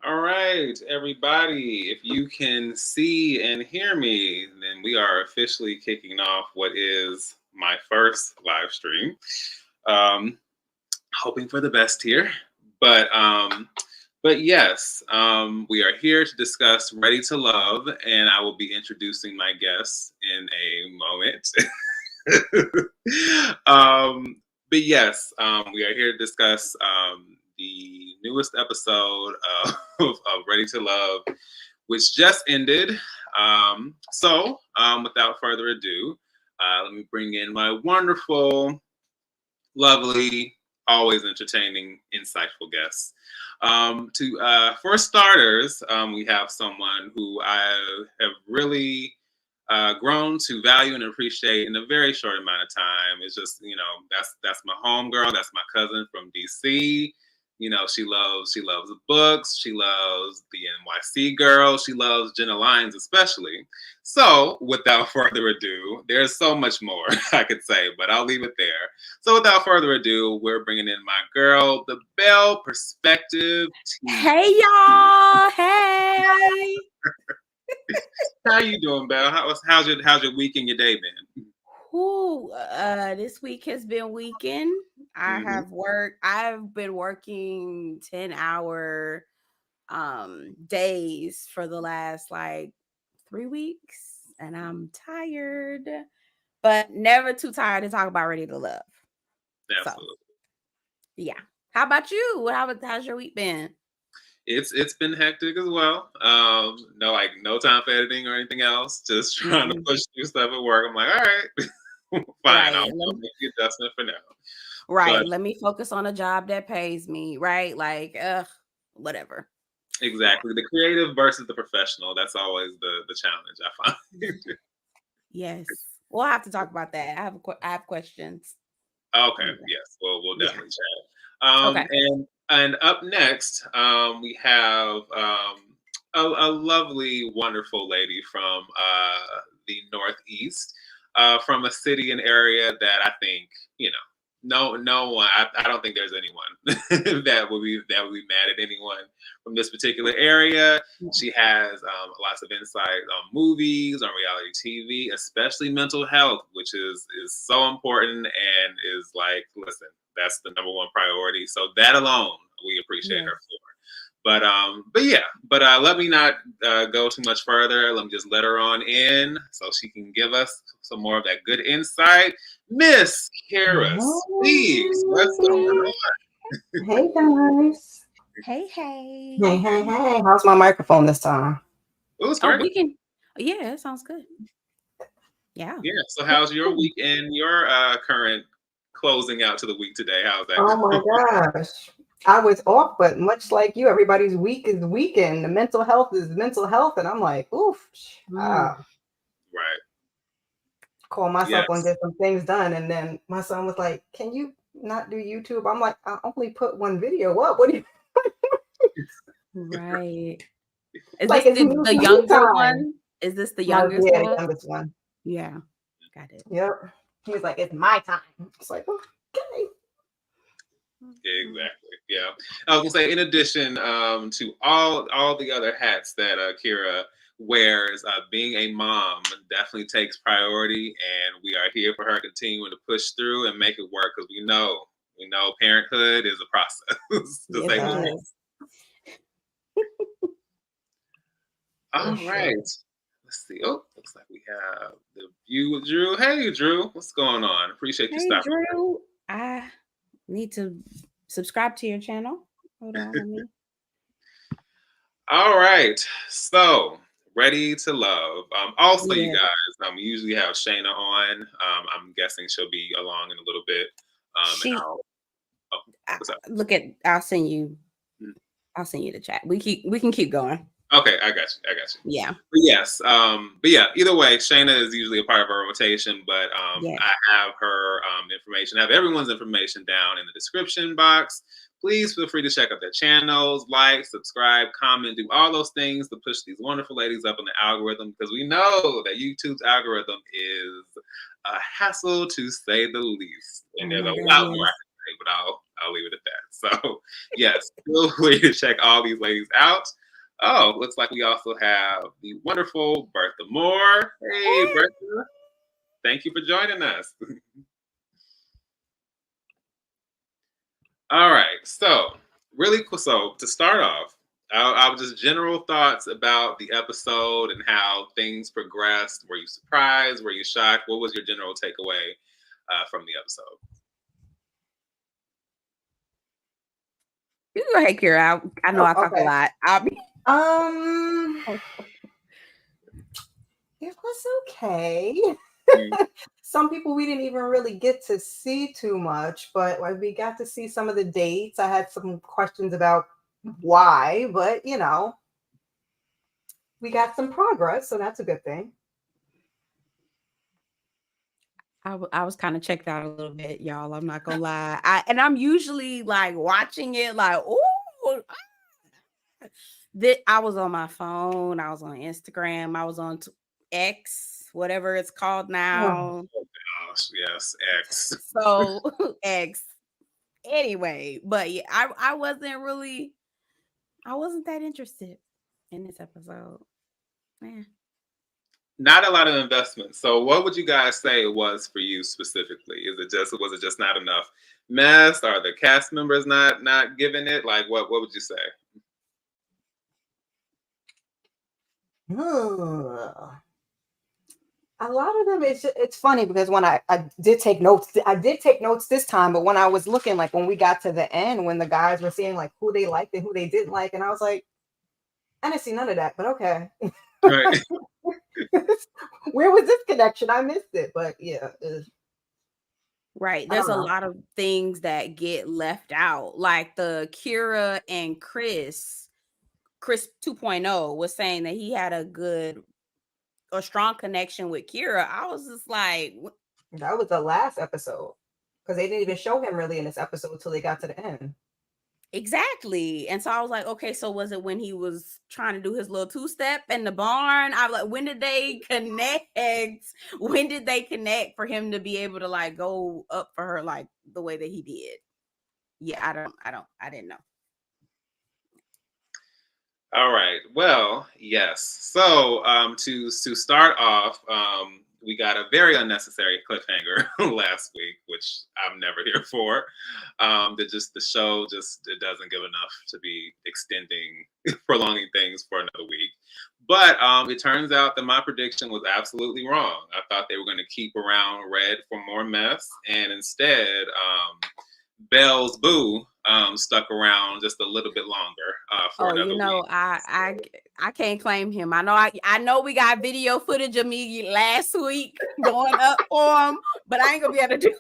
All right, everybody. If you can see and hear me, then we are officially kicking off what is my first live stream. Um, Hoping for the best here, but yes, we are here to discuss Ready to Love, and I will be introducing my guests in a moment. But yes, we are here to discuss the newest episode of Ready to Love, which just ended. Without further ado, let me bring in my wonderful, lovely, always entertaining, insightful guests. For starters, we have someone who I have really grown to value and appreciate in a very short amount of time. It's just, that's my homegirl, that's my cousin from DC. She loves the books, she loves the NYC girl, she loves Jenna Lyons especially. So without further ado, there's so much more I could say, but I'll leave it there. So without further ado, we're bringing in my girl, the Belle Perspective team. Hey y'all! Hey! How you doing, Belle? How's your week and your day been? Ooh, this week has been weekend. I've been working 10-hour days for the last 3 weeks, and I'm tired, but never too tired to talk about Ready to Love. Absolutely. So, yeah. How about you? How's your week been? It's been hectic as well. No time for editing or anything else. Just trying to push through stuff at work. I'm like, all right, fine. I'll make the adjustment for now. Right. Let me focus on a job that pays me. Right. Whatever. Exactly. The creative versus the professional. That's always the challenge I find. Yes. We'll have to talk about that. I have questions. Okay. Yes. We'll definitely chat. Okay. And up next, we have a lovely, wonderful lady from the Northeast, from a city and area that I think, no one. I don't think there's anyone that would be mad at anyone from this particular area. She has lots of insight on movies, on reality TV, especially mental health, which is so important and is like, listen, that's the number one priority. So that alone, we appreciate her for. But let me not go too much further. Let me just let her on in so she can give us some more of that good insight. Miss Kira Speaks, what's going on? Hey guys. Hey. Hey. How's my microphone this time? It was great. Yeah, it sounds good. Yeah. So how's your week and your current closing out to the week today? How's that? Oh my gosh. I was off, but much like you, everybody's week is weekend. The mental health is mental health. And I'm like, oof. Right. Call myself and get some things done. And then my son was like, can you not do YouTube? I'm like, I only put one video up. What do you Right. Is this the younger one? Is this the youngest one? Yeah, the youngest one. Yeah. Got it. Yep. He was like, it's my time. It's like, okay. Exactly. Yeah. I was gonna say, in addition to all the other hats that Kira wears, being a mom definitely takes priority, and we are here for her continuing to push through and make it work, because we know parenthood is a process. To say the least. All right. Let's see. Oh, looks like we have the view with Drew. Hey, Drew, what's going on? Appreciate you stopping. Drew, I need to subscribe to your channel. Hold on. All right. So, Ready to Love. Also, you guys, we usually have Shayna on. I'm guessing she'll be along in a little bit. I'll send you the chat. We can keep going. Okay, I got you. Yeah. But yes. Either way, Shayna is usually a part of our rotation, but I have her information. I have everyone's information down in the description box. Please feel free to check out their channels, like, subscribe, comment, do all those things to push these wonderful ladies up in the algorithm, because we know that YouTube's algorithm is a hassle, to say the least. And there's a lot more I can say, but I'll leave it at that. So yes, feel free to check all these ladies out. Oh, looks like we also have the wonderful Bertha Moore. Hey, Bertha. Thank you for joining us. All right. So, really cool. So, to start off, I'll just general thoughts about the episode and how things progressed. Were you surprised? Were you shocked? What was your general takeaway from the episode? You go ahead, Kira. I know I talk a lot. It was okay. Some people we didn't even really get to see too much, but we got to see some of the dates. I had some questions about why, but you know, we got some progress, so that's a good thing. I was kind of checked out a little bit, y'all. I'm not gonna lie. I'm usually like watching it like, oh, I was on my phone, I was on Instagram, I was on X, whatever it's called now. Oh gosh, yes, X. So X. Anyway, but yeah, I wasn't that interested in this episode. Man. Not a lot of investment. So what would you guys say it was for you specifically? Was it just not enough mess? Are the cast members not giving it? Like what would you say? A lot of them, it's funny because when I did take notes this time, but when I was looking, like when we got to the end, when the guys were saying like who they liked and who they didn't like, and I was like, I didn't see none of that, but okay. Right. Where was this connection? I missed it, but yeah. Right. There's a lot of things that get left out. Like the Kira and Chris 2.0 was saying that he had a strong connection with Kira. I was just like, that was the last episode because they didn't even show him really in this episode until they got to the end. Exactly. And so I was like, okay, so was it when he was trying to do his little two-step in the barn? I was like, when did they connect? When did they connect for him to be able to like go up for her like the way that he did? Yeah, I didn't know. All right. Well, yes. So to start off, we got a very unnecessary cliffhanger last week, which I'm never here for. The show it doesn't give enough to be prolonging things for another week. But it turns out that my prediction was absolutely wrong. I thought they were going to keep around Red for more mess, and instead, Belle's boo stuck around just a little bit longer for another week. I can't claim him. I know we got video footage of me last week going up for him, but I ain't gonna be able to do.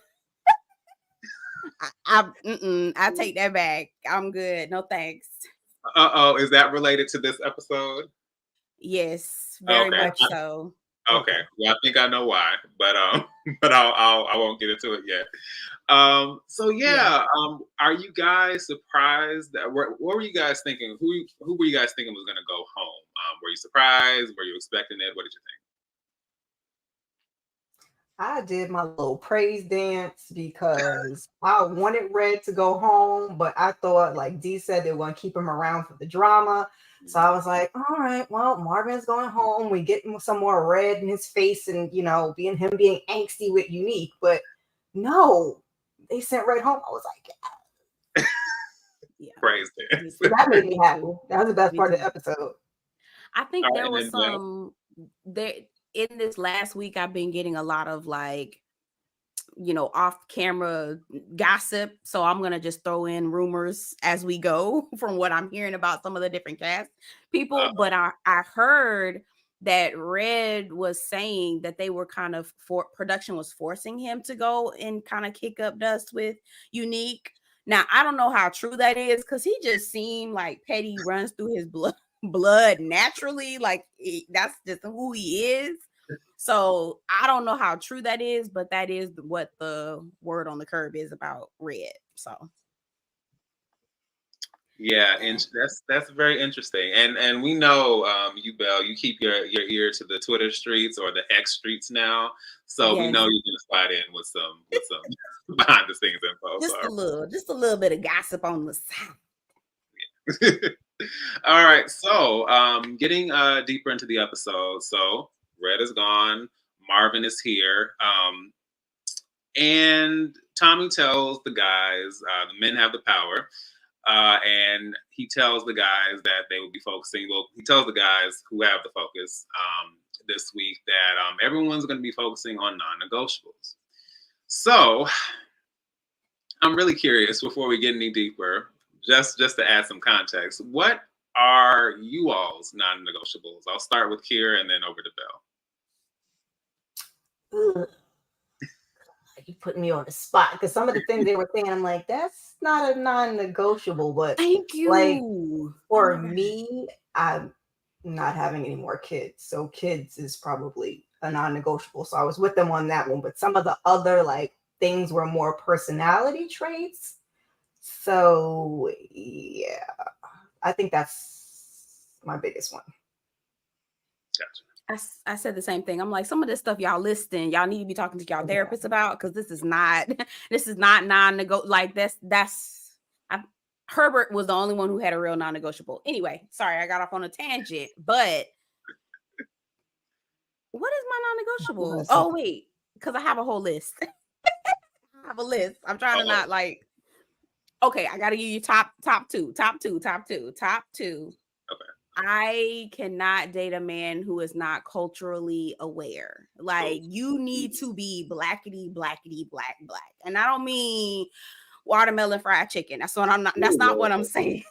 I take that back. I'm good. No thanks. Is that related to this episode? Yes, very much so. Okay, well, I think I know why, but I won't get into it yet. So yeah, are you guys surprised that what were you guys thinking? Who were you guys thinking was going to go home? Were you surprised? Were you expecting it? What did you think? I did my little praise dance because I wanted Red to go home, but I thought, like Dee said, they were going to keep him around for the drama. So I was like, all right, well, Marvin's going home. We get some more red in his face and, you know, being angsty with Unique. But no, they sent Red home. I was like, yeah. Praise dance. That made me happy. That was the best part of the episode. I think there was in this last week, I've been getting a lot of like, you know, off camera gossip. So I'm going to just throw in rumors as we go from what I'm hearing about some of the different cast people. But I heard that Red was saying that they were kind of production was forcing him to go and kind of kick up dust with Unique. Now, I don't know how true that is because he just seemed like Petty runs through his blood naturally. Like that's just who he is. So I don't know how true that is, but that is what the word on the curb is about Red. So Yeah, and that's very interesting. And we know you, Belle, you keep your ear to the Twitter streets or the X streets now. So we Yes, know you're gonna slide in with some behind the scenes info. just a little bit of gossip on the side. All right. So getting deeper into the episode. So Red is gone, Marvin is here. And Tommy tells the guys, the men have the power. And he tells the guys that they will be focusing. Well, he tells the guys who have the focus this week that everyone's going to be focusing on non-negotiables. So I'm really curious before we get any deeper, just to add some context. What are you all's non-negotiables? I'll start with Kira and then over to Belle. Ugh. You put me on the spot because some of the things they were saying, I'm like, that's not a non-negotiable. But Thank you. like for me, I'm not having any more kids, so kids is probably a non-negotiable. So I was with them on that one. But some of the other like things were more personality traits. So yeah, I think that's my biggest one. Gotcha. I said the same thing. I'm like, some of this stuff y'all listing, y'all need to be talking to y'all therapists about, because this is not non-negotiable. Like Herbert was the only one who had a real non-negotiable. Anyway, sorry, I got off on a tangent, but what is my non-negotiable? Oh wait, because I have a whole list. I have a list. I'm trying to not like. Okay, I gotta give you top two. Okay. I cannot date a man who is not culturally aware. Like, you need to be blackety black. And I don't mean watermelon fried chicken. That's not what I'm saying.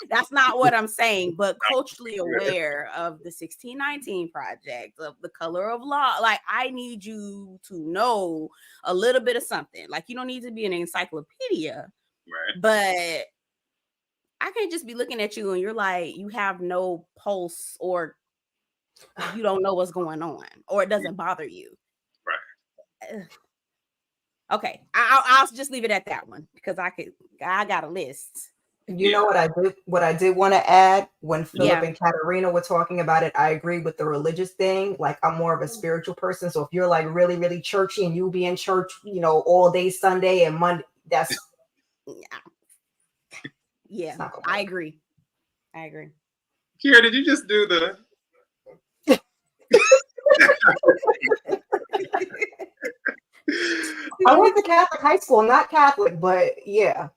That's not what I'm saying, but culturally aware of the 1619 Project, of the color of law. Like, I need you to know a little bit of something. Like, you don't need to be an encyclopedia, right? But I can't just be looking at you and you're like, you have no pulse, or you don't know what's going on, or it doesn't bother you. Right. Okay. I'll just leave it at that one, because I got a list. You know what I did want to add when Philip and Katarina were talking about it, I agree with the religious thing. Like, I'm more of a spiritual person. So if you're like really, really churchy and you'll be in church, all day Sunday and Monday, that's yeah, I agree. Kira, did you just do the I went to Catholic high school, not Catholic, but yeah.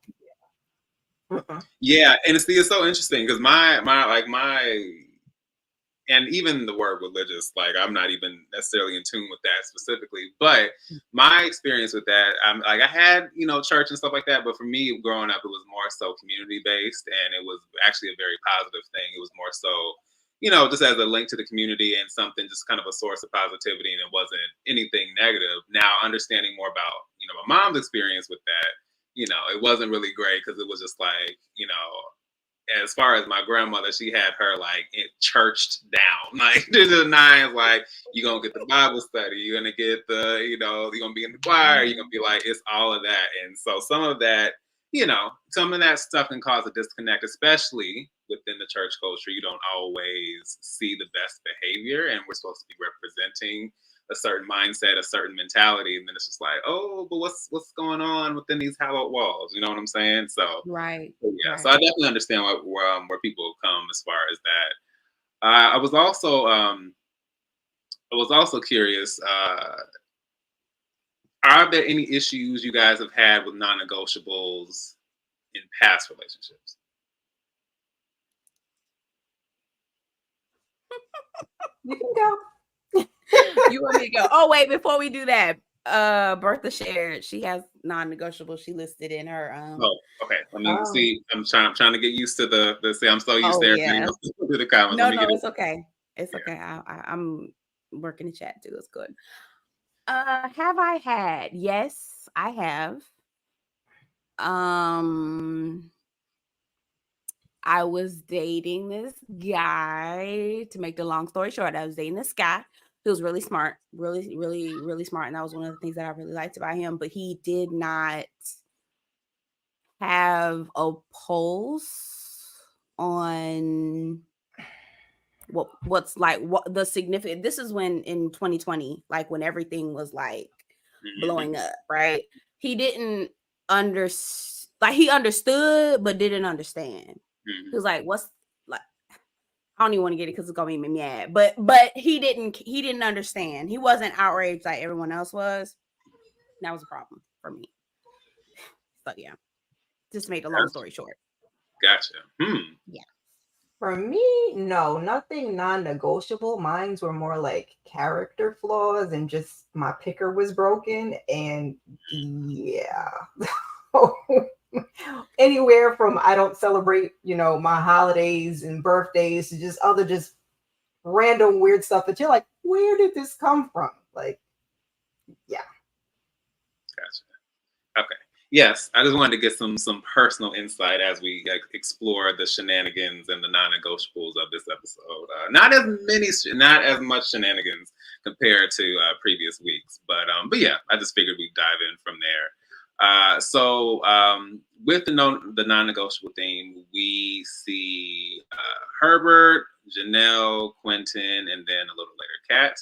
Yeah, and it's so interesting because my and even the word religious, like, I'm not even necessarily in tune with that specifically, but my experience with that, I had church and stuff like that, but for me growing up, it was more so community based, and it was actually a very positive thing. It was more so just as a link to the community and something, just kind of a source of positivity, and it wasn't anything negative. Now, understanding more about my mom's experience with that, it wasn't really great, because it was just like, as far as my grandmother, she had her like churched down, like to the nines. Like, you're gonna get the Bible study, you're gonna get you're gonna be in the choir, you're gonna be like, it's all of that. And so some of that stuff can cause a disconnect, especially within the church culture. You don't always see the best behavior, and we're supposed to be representing a certain mindset, a certain mentality, and then it's just like, oh, but what's going on within these hallowed walls? You know what I'm saying? So right. So I definitely understand where people come as far as that. I was also curious. Are there any issues you guys have had with non-negotiables in past relationships? You can go. You want me to go? Oh, wait, before we do that, Bertha shared she has non-negotiable. She listed in her oh, okay. Let me see. I'm trying to get used to the see. I'm so used to everything else to the comments. No, it's okay. It's okay. I'm working the chat too. It's good. Have I had? Yes, I have. I was dating this guy. To make the long story short, I was dating this guy. He was really smart, really, really, really smart. And that was one of the things that I really liked about him. But he did not have a pulse on what's like what the significant. This is when in 2020, like when everything was like blowing up, right? He didn't he understood but didn't understand. He was like, what's like, I don't even want to get it because it's gonna make me mad. But he didn't understand. He wasn't outraged like everyone else was. That was a problem for me. So yeah. Just to make a long story short. Gotcha. Yeah. For me, no, nothing non-negotiable. Mines were more like character flaws and just my picker was broken. And yeah. Anywhere from I don't celebrate, my holidays and birthdays to just other just random weird stuff that you're like, where did this come from? Like, yeah. Gotcha. Okay. Yes, I just wanted to get some personal insight as we explore the shenanigans and the non-negotiables of this episode. Not as much shenanigans compared to previous weeks, but yeah, I just figured we'd dive in from there. So with the non-negotiable theme, we see Herbert, Janelle, Quentin, and then a little later Kat.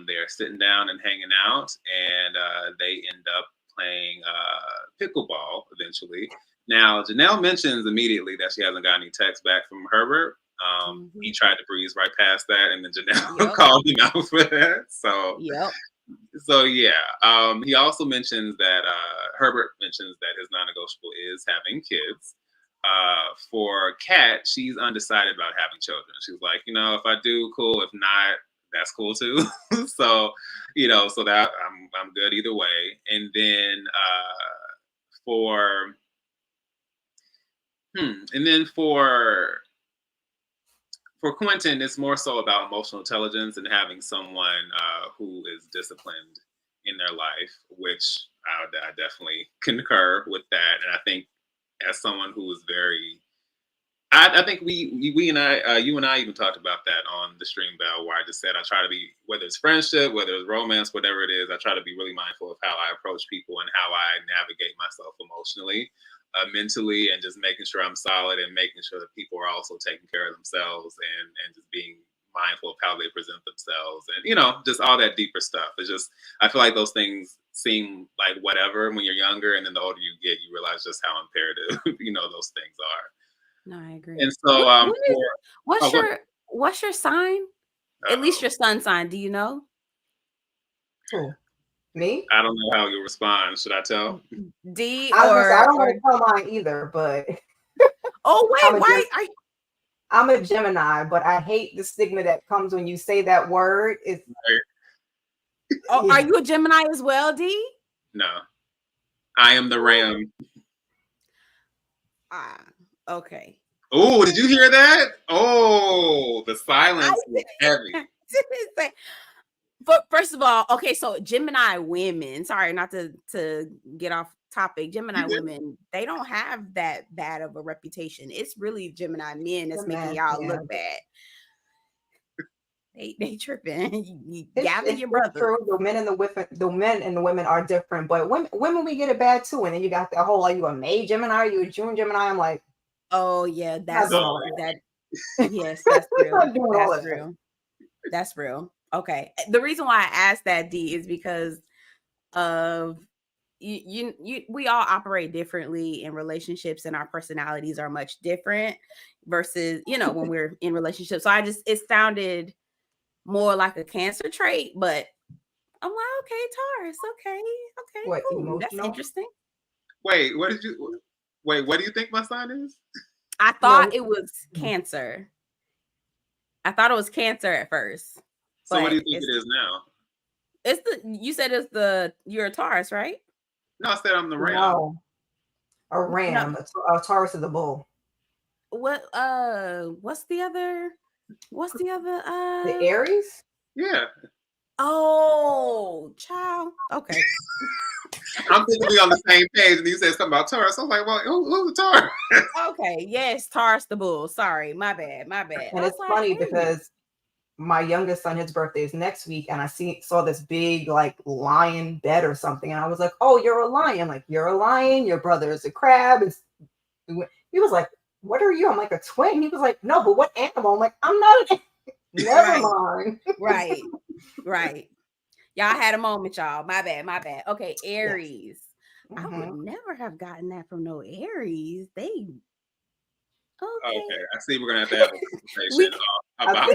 They're sitting down and hanging out, and they end up playing pickleball eventually. Now, Janelle mentions immediately that she hasn't got any text back from Herbert. He tried to breeze right past that, and then Janelle called him out for that. So, yeah. He also mentions that Herbert mentions that his non-negotiable is having kids. For Kat, she's undecided about having children. She's like, if I do, cool. If not, that's cool too. So, so that I'm good either way. And then for Quentin, it's more so about emotional intelligence and having someone who is disciplined in their life, which I definitely concur with that. And I think as someone who is very I think we and I, you and I even talked about that on the stream, Belle, where I just said I try to be, whether it's friendship, whether it's romance, whatever it is, I try to be really mindful of how I approach people and how I navigate myself emotionally, mentally, and just making sure I'm solid and making sure that people are also taking care of themselves and just being mindful of how they present themselves and, just all that deeper stuff. It's just, I feel like those things seem like whatever when you're younger, and then the older you get, you realize just how imperative, those things are. No, I agree. And so, what's your sign? At least your sun sign. Do you know? Who? Me? I don't know how you'll respond. Should I tell? D I don't want to tell mine either, but oh wait, why? I'm a Gemini, but I hate the stigma that comes when you say that word. It's are you a Gemini as well, D? No, I am the Ram. Okay. Oh, did you hear that? Oh, the silence was heavy. But first of all, okay, so Gemini women, sorry, not to get off topic, Gemini women, they don't have that bad of a reputation. It's really Gemini men that's making y'all look bad. They tripping. You gather your brother. True. The men and the women are different, but women we get it bad too. And then you got the whole, are you a May Gemini? Are you a June Gemini? I'm like, oh yeah, that's that. Yes, that's real. That's real. That's real. Okay. The reason why I asked that, D, is because of we all operate differently in relationships, and our personalities are much different versus when we're in relationships. So it sounded more like a Cancer trait, but I'm like, okay, Taurus, okay, what, cool. That's interesting. Wait, what do you think my sign is? I thought it was Cancer. I thought it was Cancer at first. So what do you think it is now? You said you're a Taurus, right? No, I said I'm the Ram. No. A Ram. No. A Taurus is a bull. What's the other? The Aries? Yeah. Oh, child. Okay. I'm thinking we on the same page, and you said something about Taurus. I was like, well, who's the Taurus? Okay, yes, Taurus the bull. Sorry, my bad. And it's funny because my youngest son, his birthday is next week, and I saw this big like lion bed or something, and I was like, oh, you're a lion. Like, you're a lion. Your brother is a crab. He was like, what are you? I'm like, a twin. He was like, no, but what animal? I'm like, I'm not an Never mind. Right. Y'all had a moment, y'all. My bad. Okay, Aries. Yes. I would never have gotten that from no Aries. They Okay, I see. We're gonna have to have a conversation about.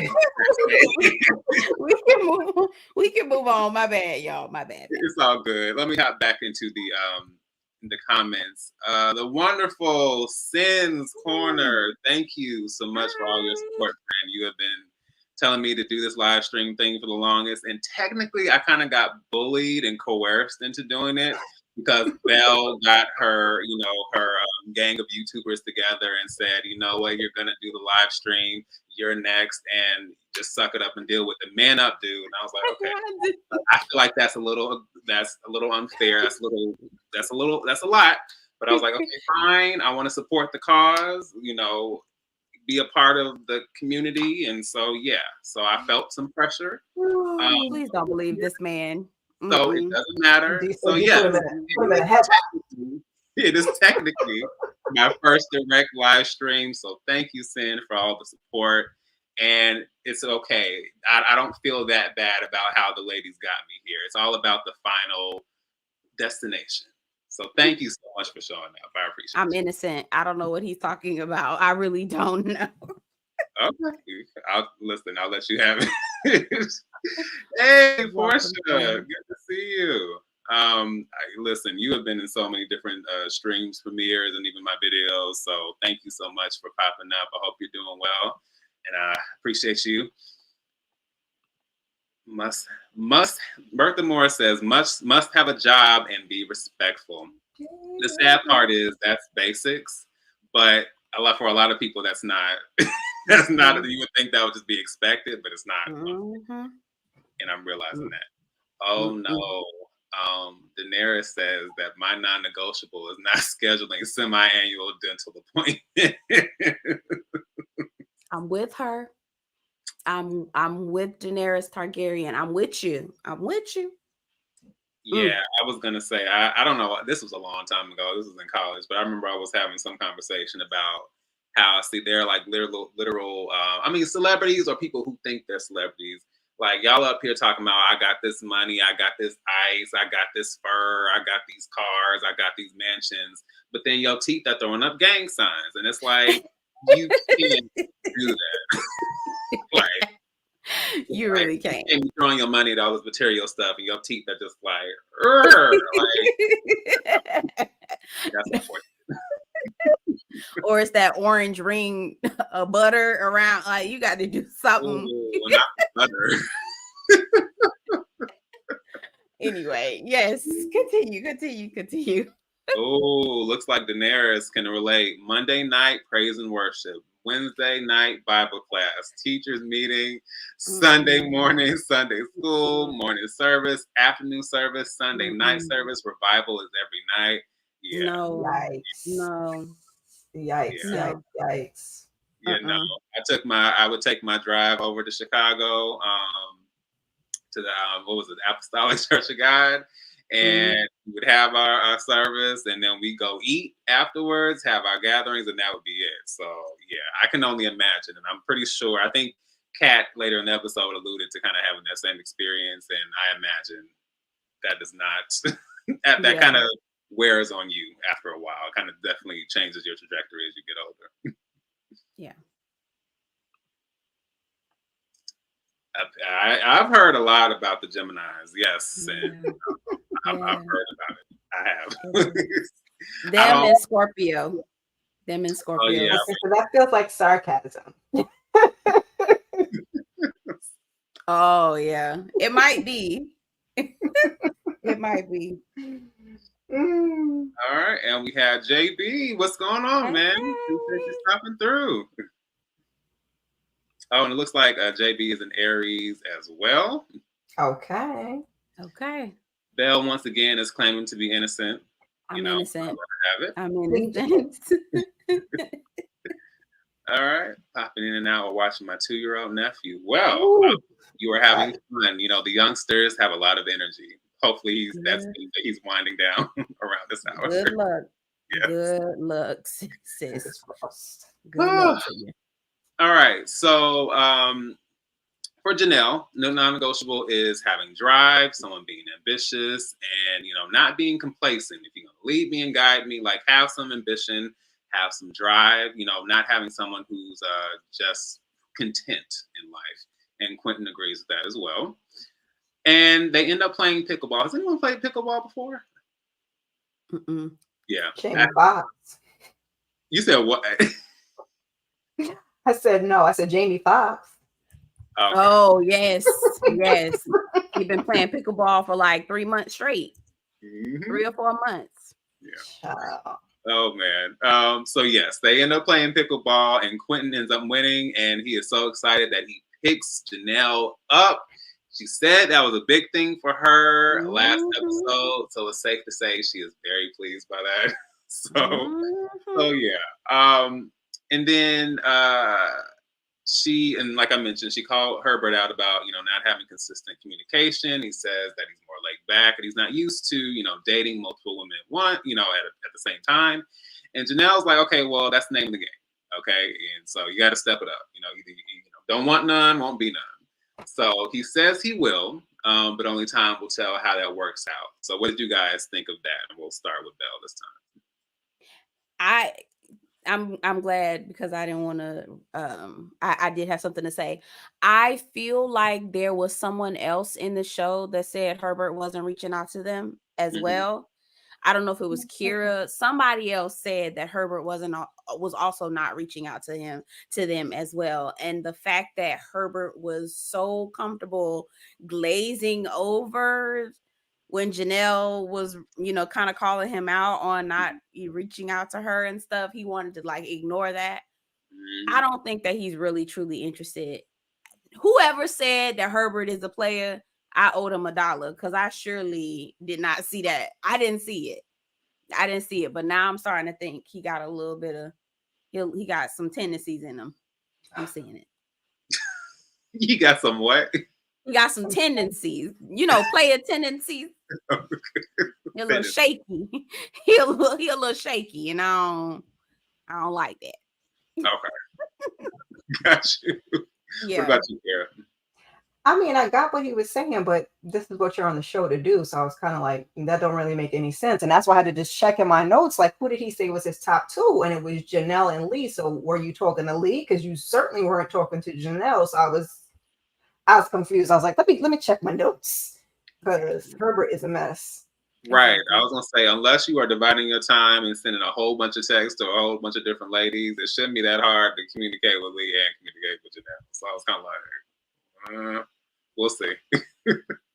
we can move on. My bad, y'all. My bad. It's all good. Let me hop back into the comments. The wonderful Sins Corner. Thank you so much for all your support, friend. You have been telling me to do this live stream thing for the longest, and technically, I kind of got bullied and coerced into doing it. Because Belle got her, her gang of YouTubers together and said, you know what, you're gonna do the live stream. You're next, and just suck it up and deal with it. Man up, dude. And I was like, okay. I feel like that's a little unfair. That's a lot. But I was like, okay, fine. I want to support the cause. Be a part of the community, and so So I felt some pressure. Please don't believe this man. So it doesn't matter. So it is technically my first direct live stream. So thank you, Sin, for all the support. And it's okay. I don't feel that bad about how the ladies got me here. It's all about the final destination. So thank you so much for showing up. I appreciate it. I'm innocent. I don't know what he's talking about. I really don't know. Okay. I'll let you have it. Hey, Portia. Good to see you. Listen, you have been in so many different streams, premieres, and even my videos. So thank you so much for popping up. I hope you're doing well, and I appreciate you. Bertha Moore says must have a job and be respectful. The sad part is that's basics, but for a lot of people that's not. That's not. You would think that would just be expected, but it's not. And I'm realizing that. Oh no. Daenerys says that my non-negotiable is not scheduling semi-annual dental appointment. I'm with her. I'm with Daenerys Targaryen. I'm with you. Yeah, I was gonna say I don't know. This was a long time ago. This was in college, but I remember I was having some conversation about how they're like literal celebrities or people who think they're celebrities. Like y'all up here talking about, I got this money, I got this ice, I got this fur, I got these cars, I got these mansions, but then your teeth are throwing up gang signs, and it's like you can't do that. Like you really can't. And you're throwing your money at all this material stuff, and your teeth are just like that's important. Or it's that orange ring of butter around. Like you got to do something. Ooh, not butter. Anyway, yes. Continue. Oh, looks like Daenerys can relate. Monday night praise and worship. Wednesday night Bible class. Teachers meeting. Sunday morning Sunday school. Morning service. Afternoon service. Sunday night service. Revival is every night. Yeah. No. Yikes. Yeah, no. I would take my drive over to Chicago, to the Apostolic Church of God, and we would have our service, and then we go eat afterwards, have our gatherings, and that would be it. So yeah, I can only imagine, and I'm pretty sure. I think Kat later in the episode alluded to kind of having that same experience, and I imagine that does not that kind of wears on you after a while. It kind of definitely changes your trajectory as you get older. Yeah. I've heard a lot about the Geminis. Yes, and I've heard about it. I have. Them and Scorpio. Oh, yeah. Okay, so that feels like sarcasm. Oh yeah, it might be. It might be. All right, and we have JB. What's going on, man? Appreciate you stopping through. Oh, and it looks like JB is an Aries as well. Okay. Belle once again is claiming to be innocent. I'm innocent. I'm innocent. All right, popping in and out or watching my 2-year-old nephew. Well, you are having fun. The youngsters have a lot of energy. Hopefully, he's winding down around this hour. Good luck. Yeah. Good luck, sis. Good luck to you. All right. So for Janelle, no non-negotiable is having drive, someone being ambitious, and not being complacent. If you're gonna lead me and guide me, like have some ambition, have some drive. Not having someone who's just content in life. And Quentin agrees with that as well. And they end up playing pickleball. Has anyone played pickleball before? Mm-mm. Yeah. Jamie Foxx. You said what? I said no. I said Jamie Foxx. Okay. Oh, yes. Yes. He's been playing pickleball for like 3 months straight. 3 or 4 months. Yeah. Oh, man. So, yes, they end up playing pickleball, and Quentin ends up winning, and he is so excited that he picks Janelle up. She said that was a big thing for her last episode, so it's safe to say she is very pleased by that. So yeah. And then and like I mentioned, she called Herbert out about, not having consistent communication. He says that he's more laid back and he's not used to, dating multiple women at once, at the same time. And Janelle's like, okay, well, that's the name of the game. Okay. And so you got to step it up. Either don't want none, won't be none. So he says he will, but only time will tell how that works out. So what did you guys think of that? And we'll start with Belle this time. I'm glad, because I didn't want to I did have something to say. I feel like there was someone else in the show that said Herbert wasn't reaching out to them as well. I don't know if it was Kira. Somebody else said that Herbert was also not reaching out to them as well. And the fact that Herbert was so comfortable glazing over when Janelle was, kind of calling him out on not reaching out to her and stuff, he wanted to like ignore that. I don't think that he's really truly interested. Whoever said that Herbert is a player, I owed him $1, because I surely did not see that. I didn't see it. But now I'm starting to think he got a little bit of, he got some tendencies in him. I'm seeing it. You got some what? He got some tendencies, player tendencies. He's a little shaky. He a little shaky, and I don't like that. Okay. Got you. Yeah. What about you, Kara? I mean, I got what he was saying, but this is what you're on the show to do. So I was kind of like, that don't really make any sense. And that's why I had to just check in my notes, like, who did he say was his top 2? And it was Janelle and Lee. So were you talking to Lee? Because you certainly weren't talking to Janelle. So I was confused. I was like, let me check my notes, because Herbert is a mess. Right. I was gonna say, unless you are dividing your time and sending a whole bunch of texts to a whole bunch of different ladies, it shouldn't be that hard to communicate with Lee and communicate with Janelle. So I was kind of like, we'll see.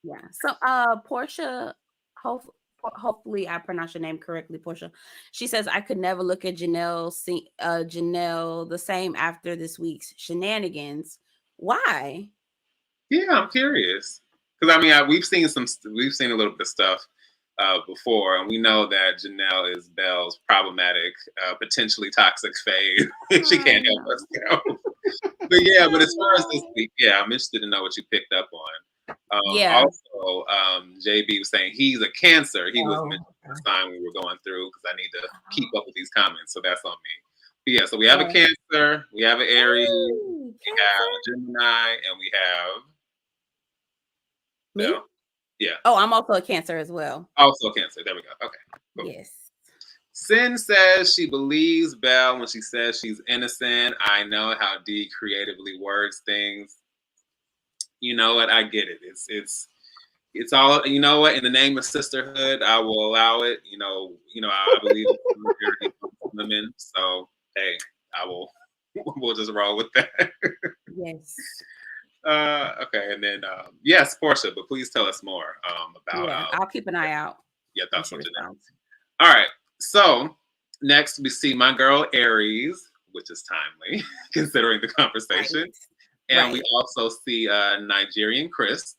Yeah. So Portia, hopefully I pronounced your name correctly, Portia. She says, I could never look at Janelle the same after this week's shenanigans. Why? Yeah, I'm curious. Because I mean, we've seen a little bit of stuff before, and we know that Janelle is Belle's problematic, potentially toxic fave. She can't help us, But yeah, but as far as this week, yeah, I'm interested to know what you picked up on. Also, JB was saying he's a Cancer. He was mentioning the sign we were going through, because I need to keep up with these comments, so that's on me. But yeah, so we have a Cancer, we have an Aries, we have a Gemini, and we have me. Belle. Yeah. Oh, I'm also a Cancer as well. Also Cancer. There we go. Okay. Cool. Yes. Sin says she believes Belle when she says she's innocent. I know how Dee creatively words things. You know what? I get it. It's all, you know what? In the name of sisterhood, I will allow it. I believe in women. So hey, we'll just roll with that. Yes. Okay, and then yes, Portia, but please tell us more about. Yeah, I'll keep an eye out. Yeah, thoughts on Janelle. All right, so next we see my girl Aries, which is timely considering the conversation, right. And we also see Nigerian Chris.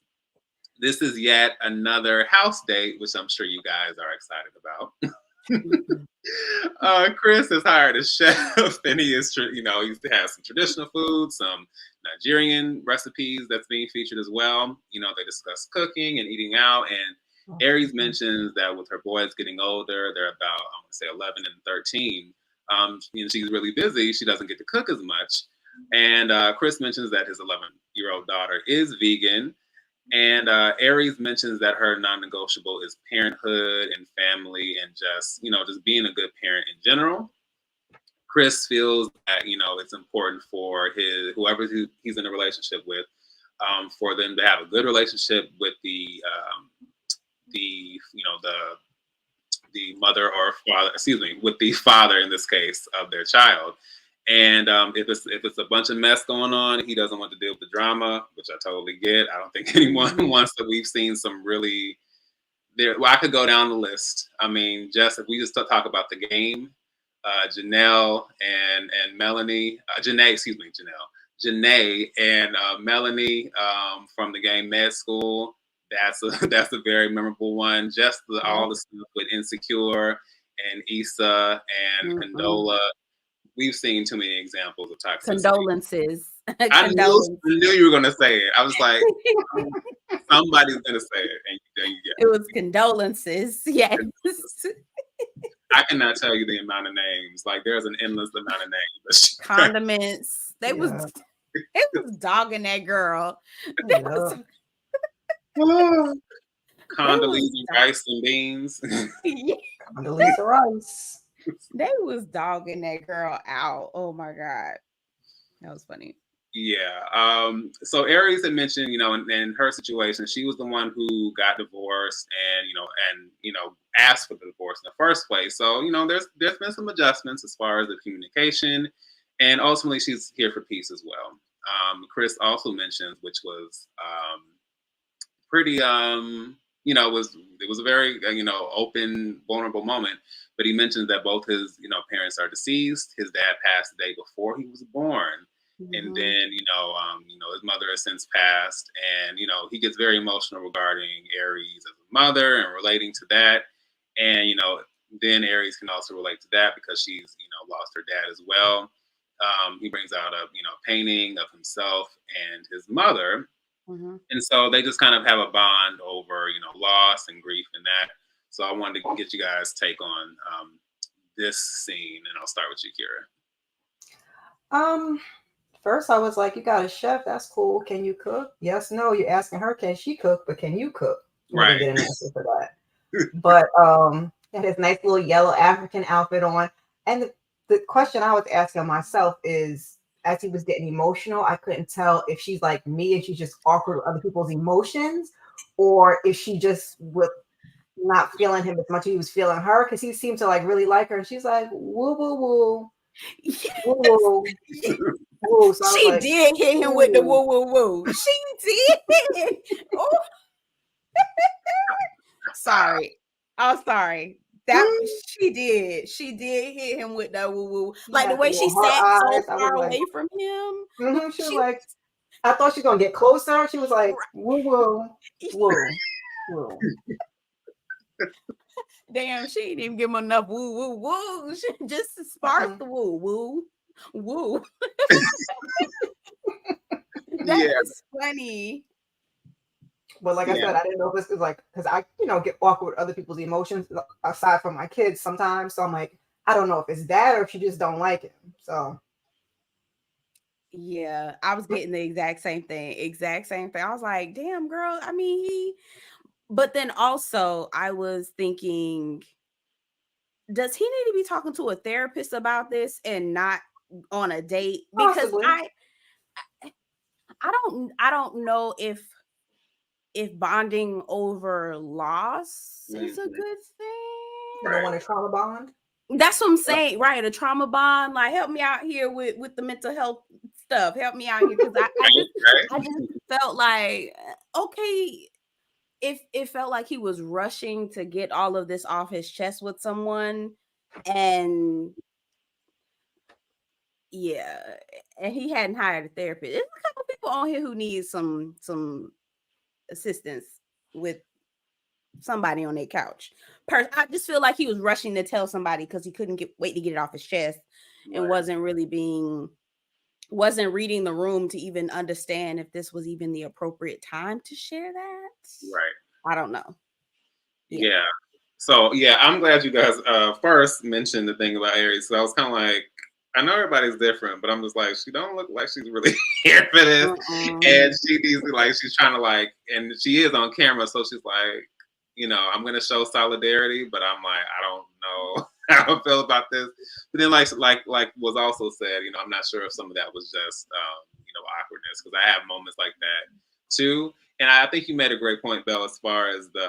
This is yet another house date, which I'm sure you guys are excited about. Chris has hired a chef, and he has to have some traditional food, some Nigerian recipes that's being featured as well. They discuss cooking and eating out, and Aries mentions that with her boys getting older, they're about, I want to say 11 and 13. she's really busy. She doesn't get to cook as much. And Chris mentions that his 11-year-old daughter is vegan. And Aries mentions that her non-negotiable is parenthood and family and just, just being a good parent in general. Chris feels that, it's important for whoever he's in a relationship with, for them to have a good relationship with the mother or father, with the father in this case of their child. And if it's a bunch of mess going on, he doesn't want to deal with the drama, which I totally get. I don't think anyone wants to. We've seen some really there. Well, I could go down the list. I mean, if we just talk about the game, Janelle and Melanie, Janae and Melanie from the game Med School. That's a very memorable one. Just all the stuff with Insecure and Issa and Condola. We've seen too many examples of toxicity. Condolences. I knew you were going to say it. I was like, somebody's going to say it. And there you go. It was condolences. Yes. I cannot tell you the amount of names. Like, there's an endless amount of names. Condiments. They was dogging that girl. Condoleezza rice and beans. Condoleezza rice. They was dogging that girl out. Oh my God. That was funny. Yeah. So Aries had mentioned, in her situation, she was the one who got divorced and asked for the divorce in the first place. So, there's been some adjustments as far as the communication, and ultimately she's here for peace as well. Chris also mentions, which was pretty, it was a very, open, vulnerable moment. But he mentions that both his, parents are deceased. His dad passed the day before he was born. Mm-hmm. And then, his mother has since passed. And, he gets very emotional regarding Aries as a mother and relating to that. And, then Aries can also relate to that because she's, lost her dad as well. He brings out a, painting of himself and his mother. Mm-hmm. And so they just kind of have a bond over, loss and grief and that. So I wanted to get you guys' take on this scene, and I'll start with you, Kira. First I was like, you got a chef, that's cool. Can you cook? Yes, no. You're asking her, can she cook? But can you cook? Right. Get an answer for that. But had his nice little yellow African outfit on. And the question I was asking myself is, as he was getting emotional, I couldn't tell if she's like me and she's just awkward with other people's emotions, or if she just would not feeling him as much as he was feeling her, because he seemed to like really like her. And she's like, woo, woo, woo. Yes. Woo, woo. Woo. So she like, did hit him with the woo, woo, woo. She did. Oh. Sorry. Oh, sorry. That she did hit him with that woo woo. Like the way she sat so far away from him. Mm-hmm, she was like, I thought she was gonna get closer. She was like, woo woo, woo, woo. Damn, she didn't even give him enough woo woo woo. She just sparked the woo woo woo. That's funny. But like I said, I didn't know if this was like, because I, get awkward with other people's emotions aside from my kids sometimes. So I'm like, I don't know if it's that or if you just don't like him. So. Yeah, I was getting the exact same thing. I was like, damn, girl. I mean, but then also I was thinking, does he need to be talking to a therapist about this and not on a date? Because possibly. I don't know if bonding over loss is a good thing. You don't want a trauma bond? That's what I'm saying, right? A trauma bond. Like, help me out here with the mental health stuff. Help me out here, because I just felt like, okay, if it felt like he was rushing to get all of this off his chest with someone, and and he hadn't hired a therapist. There's a couple people on here who need some assistance with somebody on their couch. I just feel like he was rushing to tell somebody because he couldn't wait to get it off his chest, and wasn't reading the room to even understand if this was even the appropriate time to share that. Right. I don't know. Yeah. So yeah, I'm glad you guys first mentioned the thing about Aries. So I was kind of like, I know everybody's different, but I'm just like, she don't look like she's really here for this, and she needs to like, she's trying to like, and she is on camera, so she's like, I'm gonna show solidarity, but I'm like, I don't know how I feel about this. But then like was also said, I'm not sure if some of that was just awkwardness, because I have moments like that too. And I think you made a great point, Belle, as far as the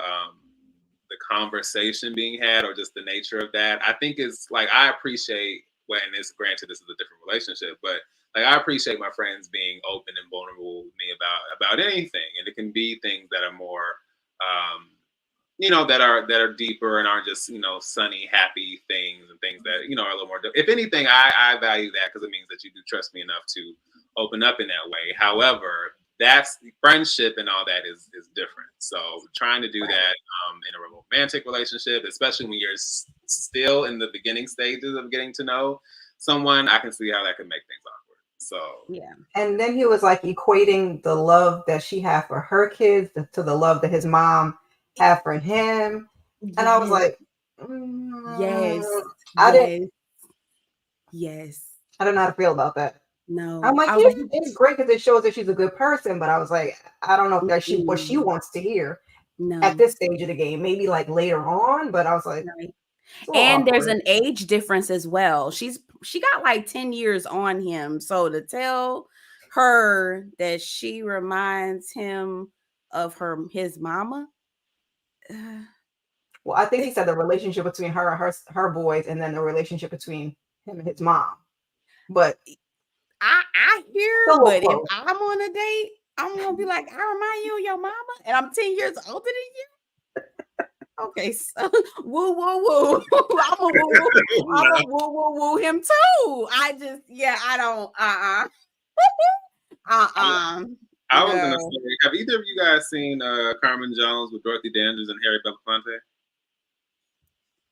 conversation being had, or just the nature of that. I think it's like, I appreciate, well, and it's granted this is a different relationship, but like, I appreciate my friends being open and vulnerable with me about anything, and it can be things that are more that are deeper, and aren't just sunny happy things, and things that are a little more, if anything, I value that, because it means that you do trust me enough to open up in that way. However, that's friendship, and all that is different. So trying to do that in a romantic relationship, especially when you're still in the beginning stages of getting to know someone, I can see how that could make things awkward. So yeah. And then he was like equating the love that she had for her kids to the love that his mom had for him. And I was like, yes, I didn't. yes. I don't know how to feel about that. No, I'm like, I was like, it's great because it shows that she's a good person, but I was like, I don't know if that's what she wants to hear at this stage of the game. Maybe like later on, but I was like, right. awkward. And there's an age difference as well. She got like 10 years on him. So to tell her that she reminds him of his mama. Well, I think he said the relationship between her and her boys, and then the relationship between him and his mom. But I hear, but if I'm on a date, I'm gonna be like, I remind you of your mama, and I'm 10 years older than you. Okay, so woo woo woo. I'm a woo him too. I don't I was gonna say, have either of you guys seen Carmen Jones with Dorothy Dandridge and Harry Belafonte?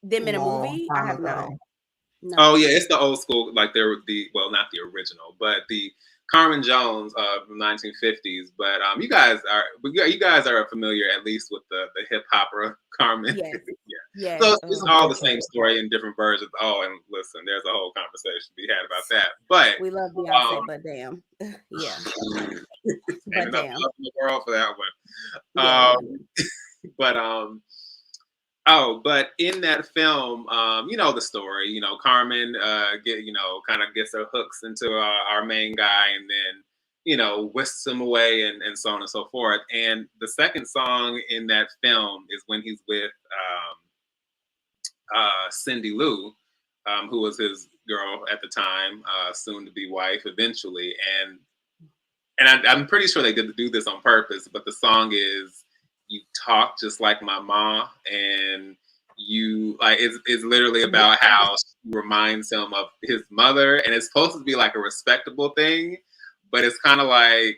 Them in a movie? I have not. No. Oh yeah, it's the old school, like they were not the original, but the Carmen Jones from 1950s. But you guys are familiar at least with the hip hopera Carmen. Yes. Yeah. So it's all the same story in different versions. Oh, and listen, there's a whole conversation to be had about that. But we love Beyonce, but damn, yeah. But damn, love in the world for that one. But but in that film, the story, Carmen, kind of gets her hooks into our main guy, and then, whisks him away, and so on and so forth. And the second song in that film is when he's with Cindy Lou, who was his girl at the time, soon to be wife eventually. And I'm pretty sure they did do this on purpose, but the song is, "You talk just like my ma," and you like it's literally about how she reminds him of his mother, and it's supposed to be like a respectable thing, but it's kind of like,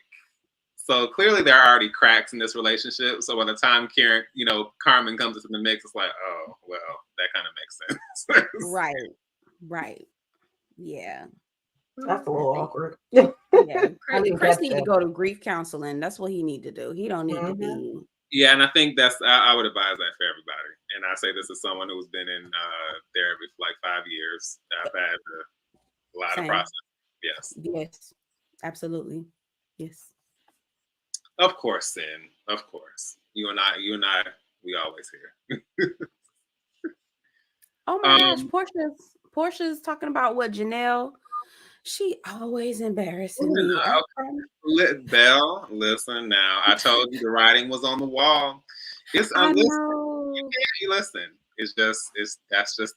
so clearly there are already cracks in this relationship. So by the time Carmen comes into the mix, it's like, oh well, that kind of makes sense. Right. Yeah. That's a little awkward. Yeah, Chris need to go to grief counseling. That's what he need to do. He don't need to be. Yeah, and I think I would advise that for everybody. And I say this as someone who's been in therapy for like 5 years. I've had a lot of process. Yes, absolutely. Yes. Of course, Sin. Of course, you and I, we always here. Oh my gosh, Portia's talking about what Janelle. She always embarrassing me. Belle, listen now. I told you the writing was on the wall. It's I know. Listen. That's just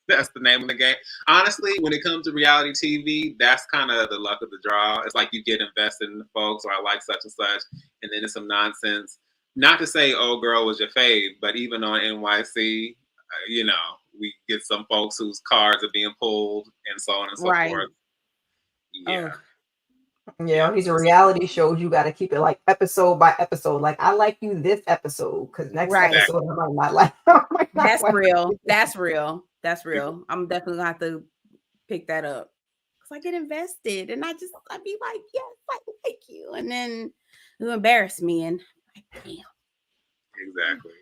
that's the name of the game. Honestly, when it comes to reality TV, that's kind of the luck of the draw. It's like you get invested in the folks, or I like such and such, and then it's some nonsense. Not to say "Oh Girl" was your fave, but even on NYC, we get some folks whose cars are being pulled, and so on and so forth. Yeah. Yeah, these reality shows, you got to keep it like episode by episode. Like, I like you this episode because next episode I might like. That's real. That's real. That's real. I'm definitely gonna have to pick that up because I get invested, and I'd be like, yes, I like you, and then you embarrass me, and like, damn. Exactly.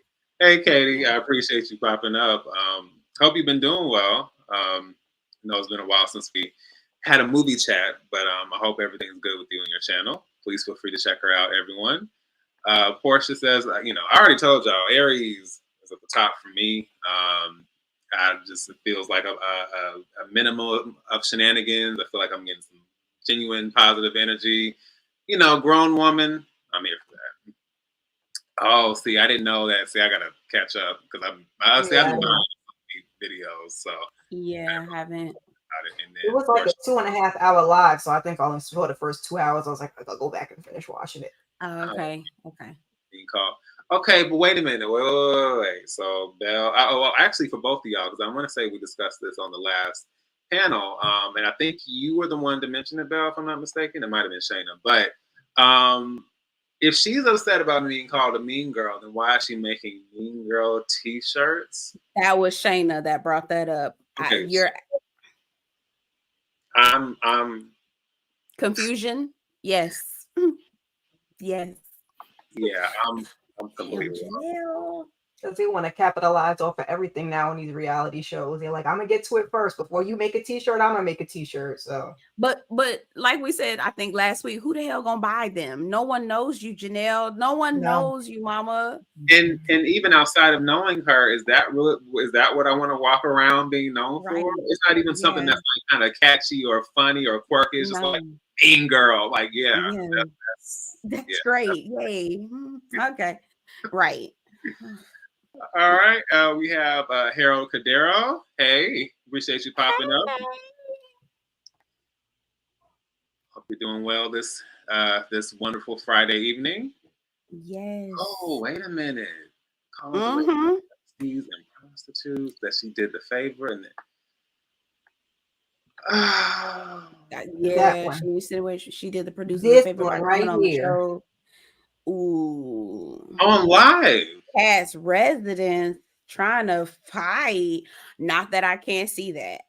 Hey, Katie, I appreciate you popping up. Hope you've been doing well. I know it's been a while since we had a movie chat, but I hope everything's good with you and your channel. Please feel free to check her out, everyone. Portia says, I already told y'all, Aries is at the top for me. It feels like a minimum of shenanigans. I feel like I'm getting some genuine positive energy. Grown woman, I'm here for that. Oh, see, I didn't know that. See, I gotta catch up because I've been behind videos, so yeah, I haven't. It was like a 2.5 hour live, so I think I only saw the first 2 hours. I was like, I gotta go back and finish watching it. Oh, okay. Being called. Okay, but wait a minute. Wait. So Belle, actually, for both of y'all, because I want to say we discussed this on the last panel, and I think you were the one to mention it, Belle, if I'm not mistaken. It might have been Shayna, but if she's upset about being called a mean girl, then why is she making mean girl T-shirts? That was Shayna that brought that up. Okay. I'm confusion. Yes. Yes. Yeah, I'm completely wrong. Because they want to capitalize off of everything now in these reality shows. They're like, I'm gonna get to it first. Before you make a T-shirt, I'm gonna make a T-shirt. So, but like we said, I think last week, who the hell gonna buy them? No one knows you, Janelle. No one knows you, Mama. And even outside of knowing her, is that what I want to walk around being known for? It's not even something that's like kind of catchy or funny or quirky. It's just like mean girl. Like, that's great. Yay. Okay. Right. All right. We have Harold Cadero. Hey, appreciate you popping up. Hope you're doing well this wonderful Friday evening. Yes. Oh, wait a minute. Prostitutes and prostitutes that she did the favor and she did the producer the favor by right on here. The show. Ooh. On live. Cast residents trying to fight. Not that I can't see that.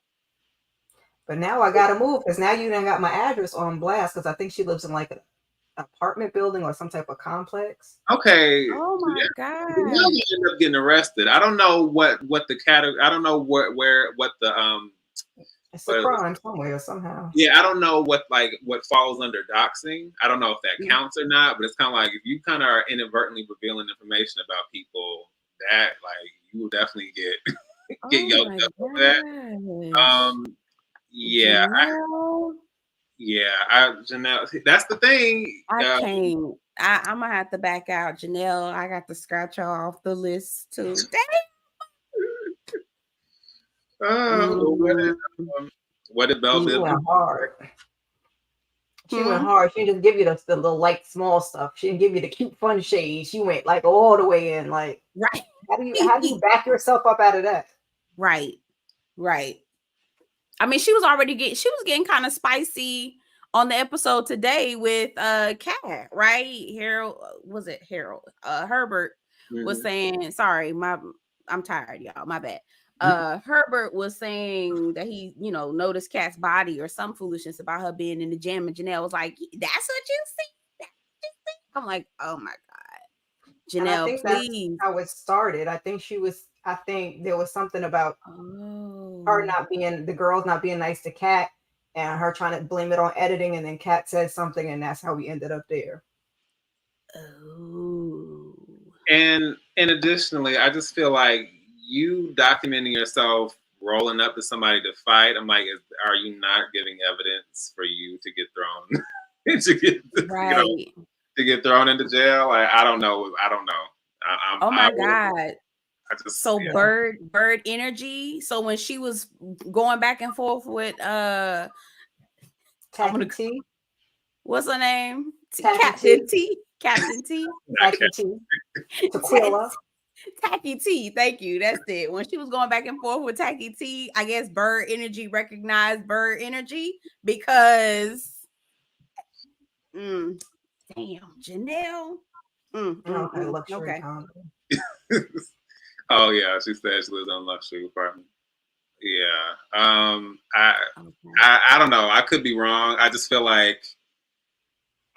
But now I gotta move because now you done got my address on blast because I think she lives in like an apartment building or some type of complex. Okay. Oh my God. You end up getting arrested. I don't know what the category. I don't know what the It's a crime somewhere somehow. Yeah, I don't know what falls under doxing. I don't know if that counts or not, but it's kind of like if you kind of are inadvertently revealing information about people, that you will definitely get yelled up over that. Yeah, Janelle. That's the thing. I can't. I'm gonna have to back out, Janelle. I got to scratch her off the list too. What did Belle do? She went hard. She went hard. She didn't give you the little light small stuff. She didn't give you the cute fun shade. She went like all the way in. Like, right. How do you back yourself up out of that? Right. I mean, she was getting kind of spicy on the episode today with Kat, right? Harold Herbert was saying, sorry, I'm tired, y'all. My bad. Herbert was saying that he, noticed Kat's body or some foolishness about her being in the gym, and Janelle was like, "That's what you see." I'm like, "Oh my God, Janelle, please." That's how it started. I think there was something about her the girls not being nice to Kat, and her trying to blame it on editing, and then Kat said something, and that's how we ended up there. Oh. And additionally, I just feel like you documenting yourself rolling up to somebody to fight. I'm like, are you not giving evidence for you to get thrown to get thrown into jail? I don't know. Oh my God. Bird energy. So when she was going back and forth with Tacky T. What's her name? Captain T. Tacky T. Tequila. Tacky T, thank you. That's it. When she was going back and forth with Tacky T, I guess Bird Energy recognized Bird Energy because damn, Janelle. Luxury condo. Oh yeah, she said she lives in a luxury apartment. Yeah. I don't know. I could be wrong. I just feel like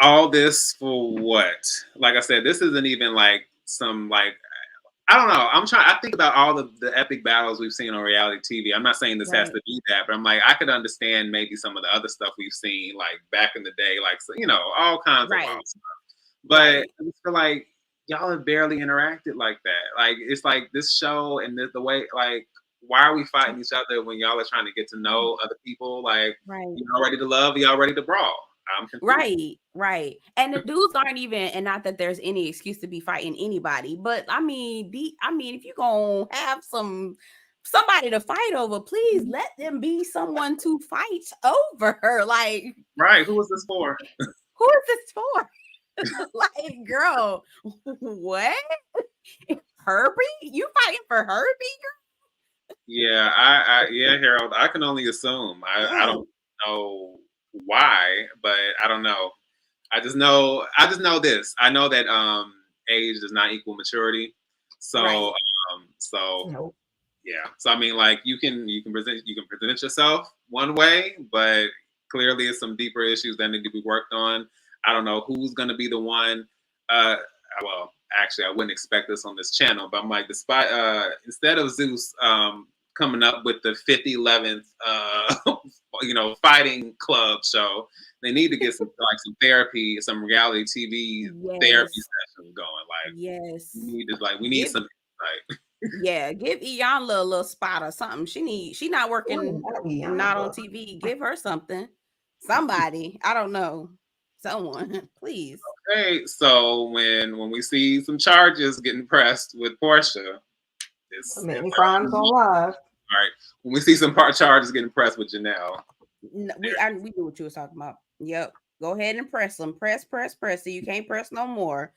all this for what? Like I said, this isn't even like some I don't know. I think about all the epic battles we've seen on reality TV. I'm not saying this has to be that, but I'm like, I could understand maybe some of the other stuff we've seen, like back in the day, like, all kinds of wild stuff. But I just feel like y'all have barely interacted like that. Like, it's like this show and the way, like, why are we fighting each other when y'all are trying to get to know other people? Like, y'all ready to love? Y'all ready to brawl? I'm confused. Right. And the dudes aren't even, and not that there's any excuse to be fighting anybody, but I mean, if you're gonna have somebody to fight over, please let them be someone to fight over. Like, right, who is this for? Who is this for? Like, girl, what? Herbie? You fighting for Herbie, girl? Yeah, yeah, Harold. I can only assume. I don't know why, but I don't know. I just know this. I know that age does not equal maturity. So Nope. yeah. So I mean, like, you can present yourself one way, but clearly it's some deeper issues that need to be worked on. I don't know who's going to be the one. Well, actually, I wouldn't expect this on this channel, but I'm like, despite instead of Zeus coming up with the 11th fighting club show, they need to get some therapy, some reality TV therapy sessions going. Like, we need some like. Yeah, give Iyanla a little spot or something. She not working, not on TV. Give her something. Somebody, I don't know. Someone, please. Okay, so when we see some charges getting pressed with Portia, it's crimes on live. All right, when we see some charges getting pressed with Janelle, we knew what you was talking about. Yep, go ahead and press them. Press. So you can't press no more.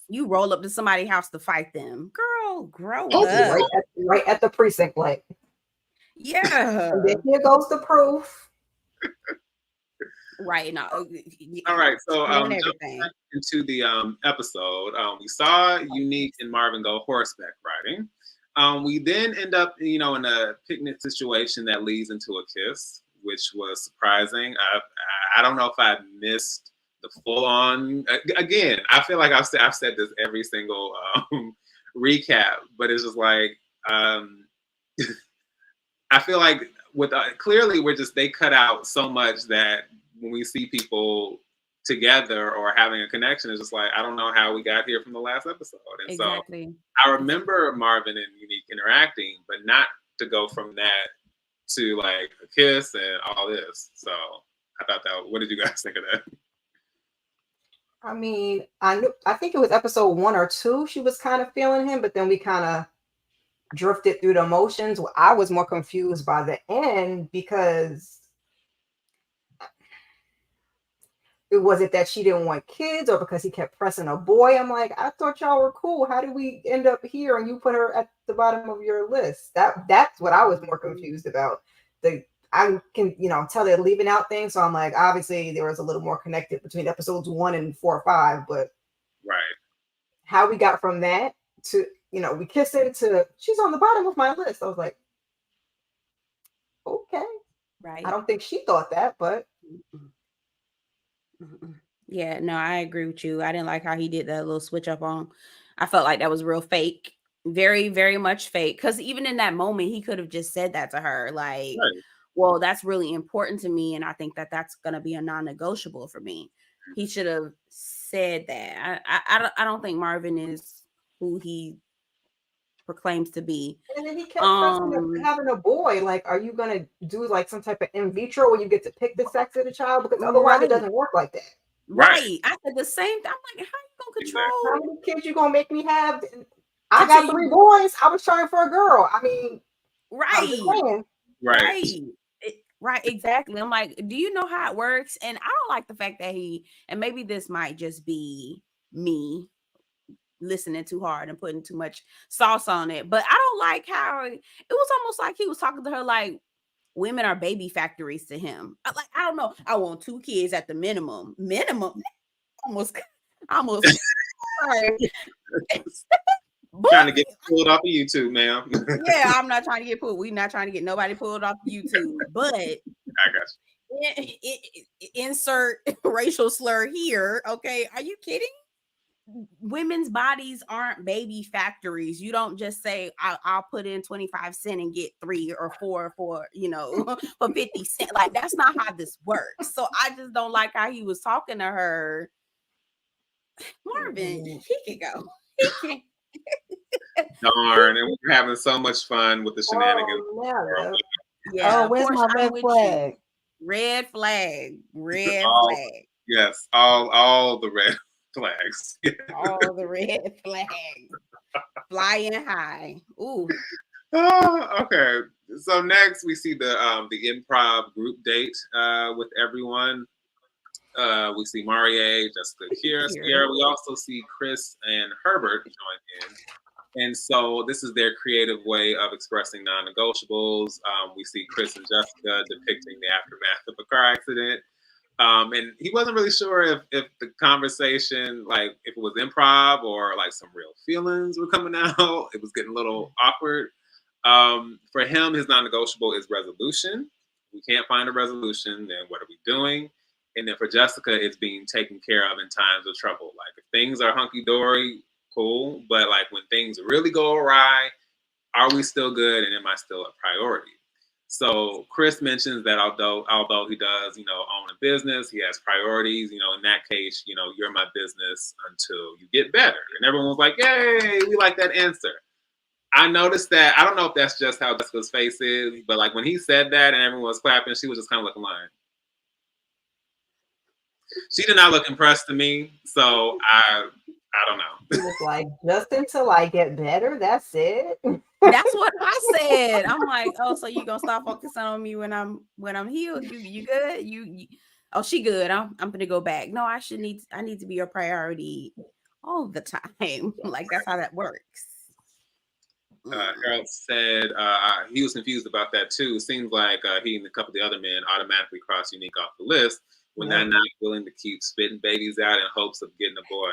You roll up to somebody's house to fight them, girl. Grow up. Right at the precinct, like. Yeah. And then here goes the proof. Right now. All right, so jumping into the episode, we saw Unique and Marvin go horseback riding. We then end up, in a picnic situation that leads into a kiss, which was surprising. I don't know if I missed the full on. Again, I feel like I've said this every single recap, but it's just like I feel like clearly they cut out so much that when we see people together or having a connection, it's just like, I don't know how we got here from the last episode. And so I remember Marvin and Unique interacting, but not to go from that to like a kiss and all this. So I thought what did you guys think of that? I mean, I think it was episode 1 or 2 she was kind of feeling him, but then we kind of drifted through the emotions. I was more confused by the end because was it that she didn't want kids or because he kept pressing a boy? I'm like, I thought y'all were cool. How did we end up here and you put her at the bottom of your list? That's what I was more confused about. I can, tell they're leaving out things. So I'm like, obviously there was a little more connected between episodes 1 and 4 or 5, but how we got from that to, we kissed into she's on the bottom of my list. I was like, okay. Right. I don't think she thought that, but yeah, no, I agree with you. I didn't like how he did that little switch up on. I felt like that was real fake. Very, very much fake. Because even in that moment, he could have just said that to her. Like, well, that's really important to me. And I think that that's going to be a non-negotiable for me. He should have said that. I don't think Marvin is who he proclaims to be. And then he kept having a boy. Like, are you going to do like some type of in vitro where you get to pick the sex of the child? Because otherwise it doesn't work like that. Right. I said the same thing. I'm like, how you going to control? How many kids you going to make me have? I got 3 boys. I was trying for a girl. I mean, Right, exactly. I'm like, do you know how it works? And I don't like the fact that and maybe this might just be me listening too hard and putting too much sauce on it, but I don't like how it was almost like he was talking to her like women are baby factories to him. I don't know. I want 2 kids at the minimum. Almost. Sorry. Trying to get pulled off of YouTube, ma'am. Yeah, I'm not trying to get pulled. We're not trying to get nobody pulled off YouTube. But I got you. Insert racial slur here. Okay, are you kidding? women's bodies aren't baby factories. You don't just say, I'll put in 25 cents and get 3 or 4 for, for 50 cents. Like, that's not how this works. So I just don't like how he was talking to her. Marvin, he can go. He can. Darn, and we're having so much fun with the shenanigans. Yeah, where's my red flag? Red flag. Red flag. Yes, all the red flags. All the red flags. Flying high. Ooh. Oh, okay. So next we see the improv group date with everyone. We see Marie, Jessica, Sierra. We also see Chris and Herbert join in. And so this is their creative way of expressing non-negotiables. We see Chris and Jessica depicting the aftermath of a car accident. And he wasn't really sure if the conversation, like if it was improv or like some real feelings were coming out. It was getting a little awkward. For him, his non-negotiable is resolution. We can't find a resolution, then what are we doing? And then for Jessica, it's being taken care of in times of trouble. Like if things are hunky-dory, cool. But like when things really go awry, are we still good? And am I still a priority? So Chris mentions that although he does, own a business, he has priorities, in that case, you're my business until you get better. And everyone was like, yay, we like that answer. I noticed that. I don't know if that's just how Jessica's face is, but like when he said that and everyone was clapping, she was just kind of looking like, she did not look impressed to me. So I don't know. He was like, just until I get better, that's it. That's what I said. I'm like, oh, so you gonna stop focusing on me when I'm healed? You good? You oh, she good. I'm gonna go back. No, I need to be your priority all the time. Like that's how that works. Harold said he was confused about that too. It seems like he and a couple of the other men automatically crossed Unique off the list when they're not willing to keep spitting babies out in hopes of getting a boy.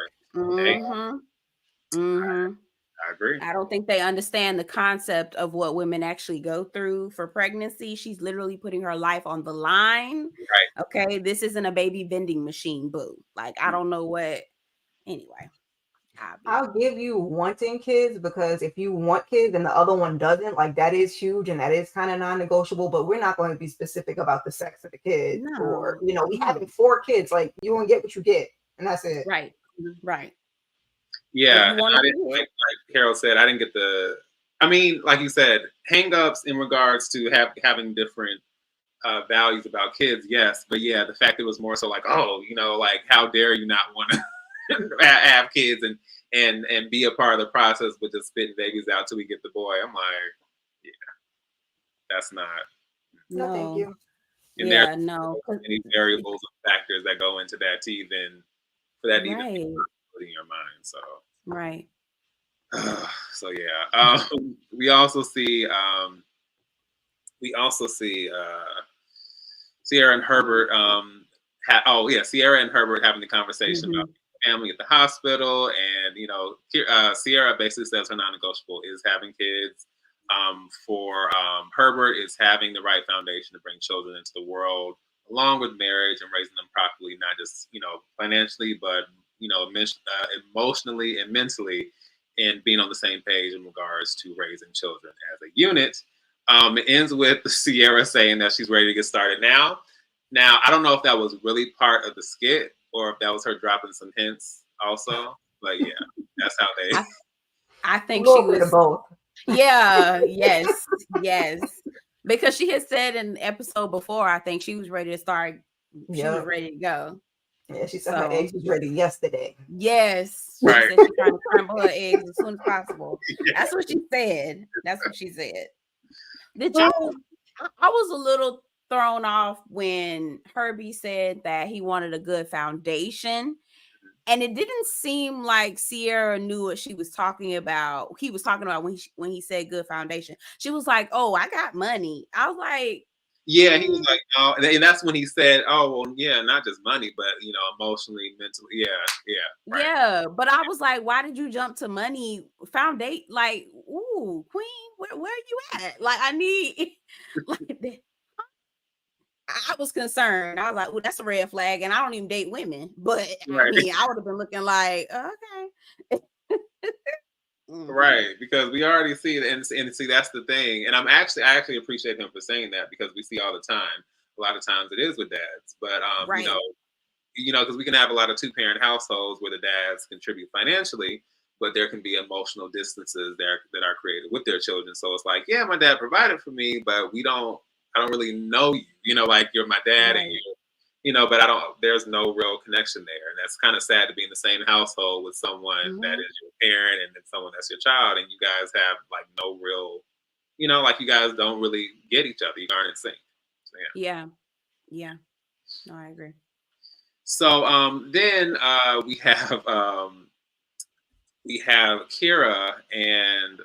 I agree. I don't think they understand the concept of what women actually go through for pregnancy. She's literally putting her life on the line. Right. Okay. This isn't a baby vending machine, boo. Like, I don't know what. Anyway. I'll give you wanting kids because if you want kids and the other one doesn't, like that is huge and that is kind of non-negotiable, but we're not going to be specific about the sex of the kid or, we having 4 kids, like you won't get what you get. And that's it. Right. Yeah, I didn't, like Harold said, I didn't get like you said, hang-ups in regards to having different values about kids, yes. But yeah, the fact it was more so like, like how dare you not want to have kids and be a part of the process with just spitting babies out till we get the boy. I'm like, yeah, that's not. No, thank you. And there are many variables and factors that go into that to even for that even put in your mind. So right. So yeah, we also see Sierra and Herbert. Sierra and Herbert having the conversation about family at the hospital, and Sierra basically says her non-negotiable is having kids. For Herbert, is having the right foundation to bring children into the world, along with marriage and raising them properly, not just financially, but emotionally and mentally, and being on the same page in regards to raising children as a unit. It ends with Sierra saying that she's ready to get started now. Now, I don't know if that was really part of the skit or if that was her dropping some hints also. But yeah, that's how they. I think she was both. Yeah. Yes. Because she had said in the episode before, I think she was ready to start. She was ready to go. Yeah, she said her eggs was ready yesterday. Yes. She said she's trying to scramble her eggs as soon as possible. That's what she said. Did y'all? I was a little thrown off when Herbie said that he wanted a good foundation. And it didn't seem like Sierra knew what she was talking about. He was talking about when he said good foundation. She was like, "Oh, I got money." I was like, yeah, he was like, "Oh," and that's when he said, "Oh, well, yeah, not just money, but emotionally, mentally, yeah." But I was like, "Why did you jump to money foundation? Like, ooh, Queen, where are you at? Like, I need like that." I was concerned. I was like, well, that's a red flag, and I don't even date women. But I Right. mean, I would have been looking like, okay. Right, because we already see it, and see that's the thing. And I actually appreciate him for saying that because we see all the time. A lot of times it is with dads, but Right. because we can have a lot of two-parent households where the dads contribute financially, but there can be emotional distances there that are created with their children. So it's like, yeah, my dad provided for me, but I don't really know you. Like you're my dad, Right. and but I don't. There's no real connection there, and that's kind of sad to be in the same household with someone that is your parent and then someone that's your child, and you guys have like no real, like you guys don't really get each other. You aren't in sync. So, Yeah. No, I agree. So then we have Kira and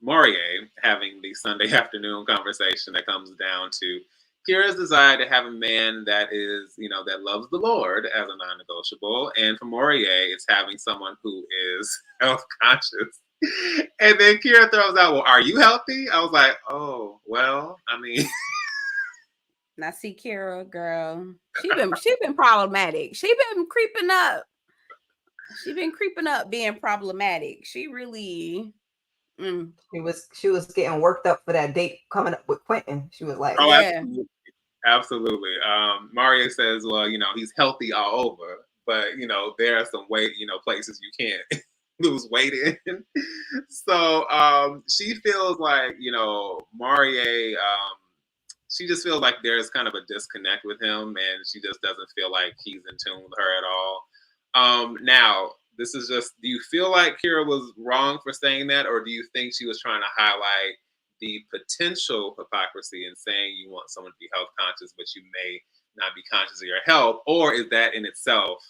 Maury having the Sunday afternoon conversation that comes down to Kira's desire to have a man that is, that loves the Lord as a non-negotiable, and for Maury, it's having someone who is health conscious. And then Kira throws out, "Well, are you healthy?" I was like, "Oh, well, I mean." Now see, Kira, girl, she been problematic. She been creeping up. She been creeping up, being problematic. She really. She was getting worked up for that date coming up with Quentin. She was like, "Oh, Yeah. absolutely." Mario says, "Well, he's healthy all over, but there are some weight, places you can't lose weight in." So she feels like Marie. She just feels like there's kind of a disconnect with him, and she just doesn't feel like he's in tune with her at all. Now, this is just, do you feel like Kira was wrong for saying that, or do you think she was trying to highlight the potential hypocrisy in saying you want someone to be health conscious, but you may not be conscious of your health, or is that in itself